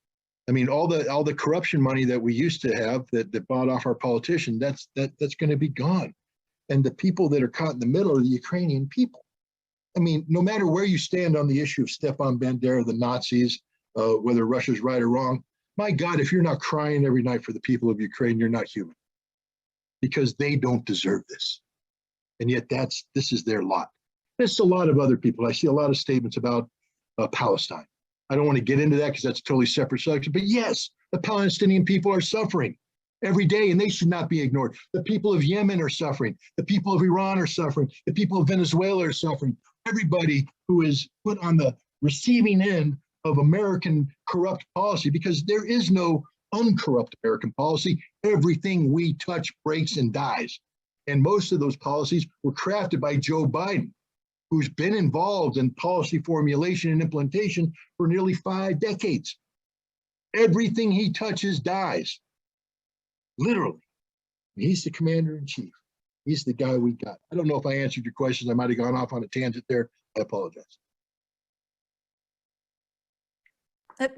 A: I mean, all the corruption money that we used to have that bought off our politician, that's going to be gone. And the people that are caught in the middle are the Ukrainian people. I mean, no matter where you stand on the issue of Stepan Bandera, the Nazis, whether Russia's right or wrong, my God, if you're not crying every night for the people of Ukraine, you're not human, because they don't deserve this. And yet this is their lot. There's a lot of other people. I see a lot of statements about Palestine. I don't want to get into that because that's a totally separate subject. But yes, the Palestinian people are suffering every day, and they should not be ignored. The people of Yemen are suffering. The people of Iran are suffering. The people of Venezuela are suffering. Everybody who is put on the receiving end of American corrupt policy, because there is no uncorrupt American policy. Everything we touch breaks and dies. And most of those policies were crafted by Joe Biden, who's been involved in policy formulation and implementation for nearly 5 decades. Everything he touches dies. Literally. He's the commander-in-chief. He's the guy we got. I don't know if I answered your questions. I might have gone off on a tangent there. I apologize.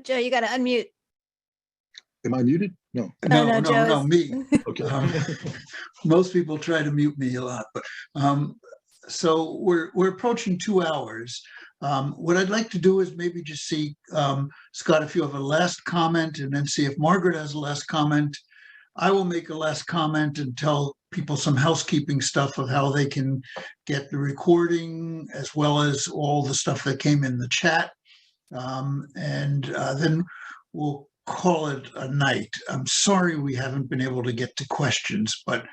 C: Joe, you got to unmute.
A: Am I muted? No.
B: No,
C: Joe's.
B: me.
A: Okay.
B: Most people try to mute me a lot, but so we're approaching 2 hours. What I'd like to do is maybe just see, Scott, if you have a last comment, and then see if Margaret has a last comment. I will make a last comment and tell people some housekeeping stuff of how they can get the recording, as well as all the stuff that came in the chat. Then we'll call it a night. I'm sorry we haven't been able to get to questions, but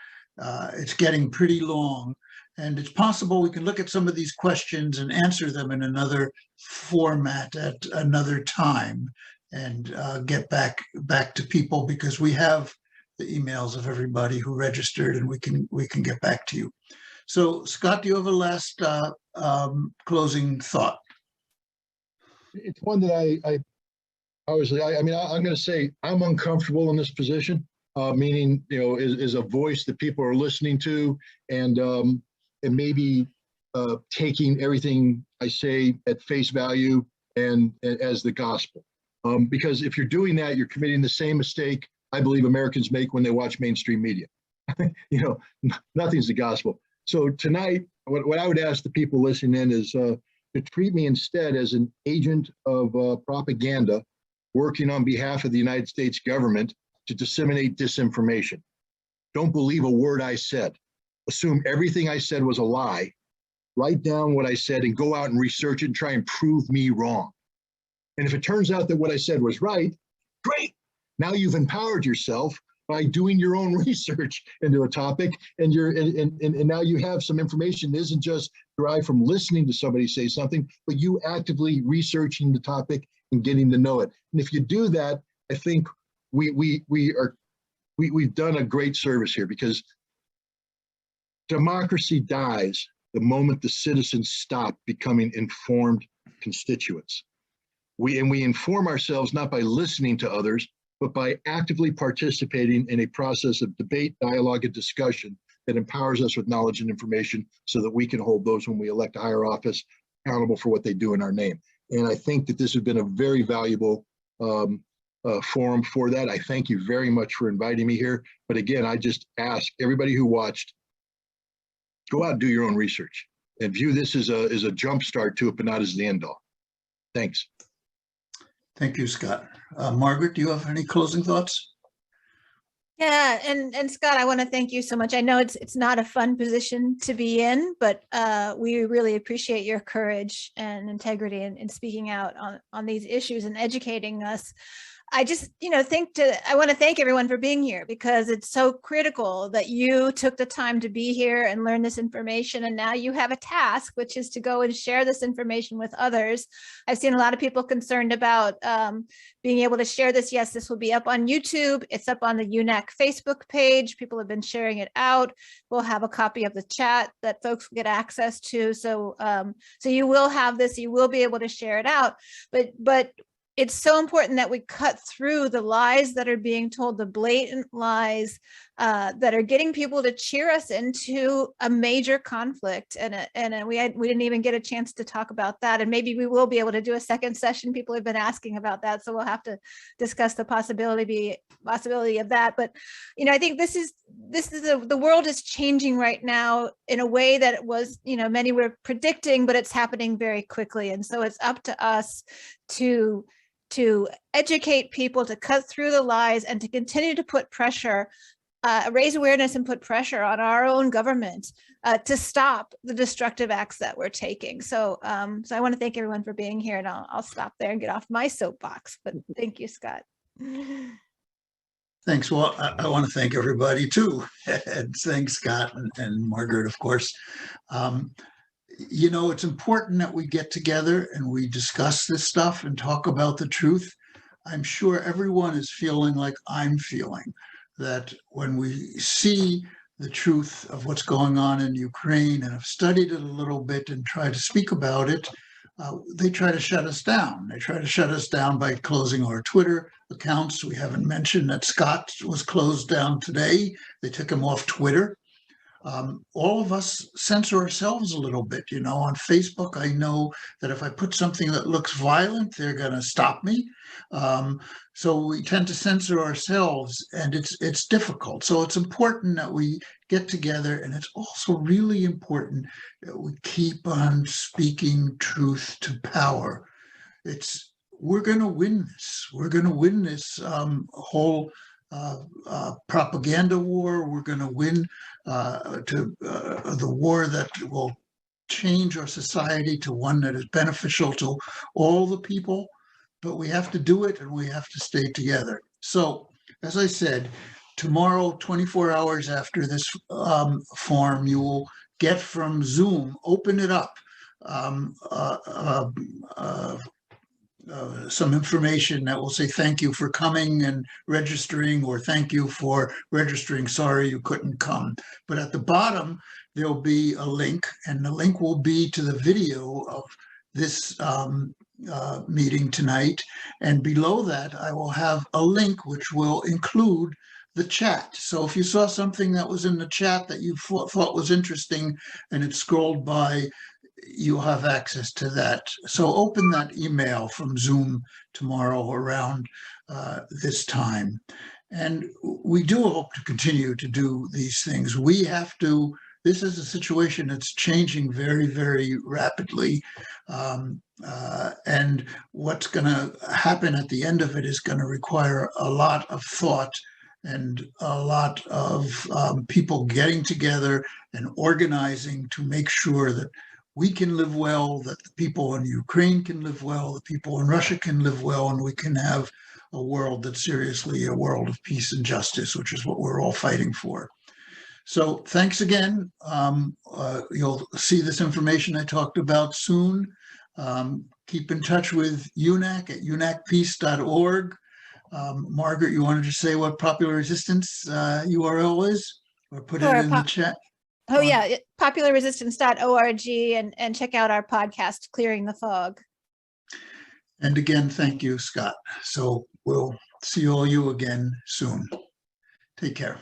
B: it's getting pretty long. And it's possible we can look at some of these questions and answer them in another format at another time, and get back to people, because we have the emails of everybody who registered, and we can get back to you. So, Scott, do you have a last closing thought?
A: It's one that I obviously, I'm going to say I'm uncomfortable in this position, meaning, is a voice that people are listening to, and maybe taking everything I say at face value and as the gospel. Because if you're doing that, you're committing the same mistake I believe Americans make when they watch mainstream media. Nothing's the gospel. So tonight, what I would ask the people listening in is to treat me instead as an agent of propaganda working on behalf of the United States government to disseminate disinformation. Don't believe a word I said. Assume everything I said was a lie. Write down what I said and go out and research it and try and prove me wrong. And if it turns out that what I said was right, great. Now you've empowered yourself by doing your own research into a topic, and now you have some information that isn't just derived from listening to somebody say something, but you actively researching the topic and getting to know it. And if you do that, I think we've done a great service here, because democracy dies the moment the citizens stop becoming informed constituents. We inform ourselves not by listening to others, but by actively participating in a process of debate, dialogue, and discussion that empowers us with knowledge and information so that we can hold those when we elect a higher office accountable for what they do in our name. And I think that this has been a very valuable forum for that. I thank you very much for inviting me here. But again, I just ask everybody who watched, go out and do your own research and view this as a jump start to it, but not as the end all. Thanks.
B: Thank you, Scott. Margaret, do you have any closing thoughts?
C: Yeah, and Scott, I want to thank you so much. I know it's not a fun position to be in, but we really appreciate your courage and integrity in speaking out on these issues and educating us. I just, I want to thank everyone for being here, because it's so critical that you took the time to be here and learn this information. And now you have a task, which is to go and share this information with others. I've seen a lot of people concerned about being able to share this. Yes, this will be up on YouTube. It's up on the UNAC Facebook page. People have been sharing it out. We'll have a copy of the chat that folks will get access to. So, so you will have this, you will be able to share it out, but it's so important that we cut through the lies that are being told, the blatant lies that are getting people to cheer us into a major conflict. And we didn't even get a chance to talk about that. And maybe we will be able to do a second session. People have been asking about that, so we'll have to discuss the possibility of that. But I think the world is changing right now in a way that it was, many were predicting, but it's happening very quickly. And so it's up to us to educate people, to cut through the lies, and to continue to put pressure, raise awareness and put pressure on our own government to stop the destructive acts that we're taking. So, so I want to thank everyone for being here, and I'll stop there and get off my soapbox. But thank you, Scott.
B: Thanks. Well, I want to thank everybody too. And thanks, Scott and Margaret, of course. It's important that we get together and we discuss this stuff and talk about the truth. I'm sure everyone is feeling like I'm feeling, that when we see the truth of what's going on in Ukraine, and have studied it a little bit and try to speak about it, they try to shut us down. They try to shut us down by closing our Twitter accounts. We haven't mentioned that Scott was closed down today. They took him off Twitter. all of us censor ourselves a little bit. You know, on Facebook, I know that if I put something that looks violent, they're going to stop me. So we tend to censor ourselves, and it's difficult. So it's important that we get together, and it's also really important that we keep on speaking truth to power. We're going to win this. We're going to win this whole propaganda war. We're going to win the war that will change our society to one that is beneficial to all the people. But we have to do it, and we have to stay together. So, as I said, tomorrow, 24 hours after this form, you will get from Zoom, open it up, some information that will say thank you for coming and registering, or thank you for registering, sorry you couldn't come. But at the bottom, there'll be a link, and the link will be to the video of this meeting tonight. And below that, I will have a link which will include the chat. So if you saw something that was in the chat that you thought was interesting and it scrolled by, you'll have access to that. So open that email from Zoom tomorrow around this time. And we do hope to continue to do these things. We have to, this is a situation that's changing very, very rapidly. And what's going to happen at the end of it is going to require a lot of thought and a lot of people getting together and organizing to make sure that we can live well, that the people in Ukraine can live well, the people in Russia can live well, and we can have a world that's seriously a world of peace and justice, which is what we're all fighting for. So thanks again. You'll see this information I talked about soon. Keep in touch with UNAC at unacpeace.org. Margaret, you wanted to say what Popular Resistance URL is, or put it in the chat?
C: Oh, yeah, popularresistance.org, and check out our podcast, Clearing the Fog.
B: And again, thank you, Scott. So we'll see all you again soon. Take care.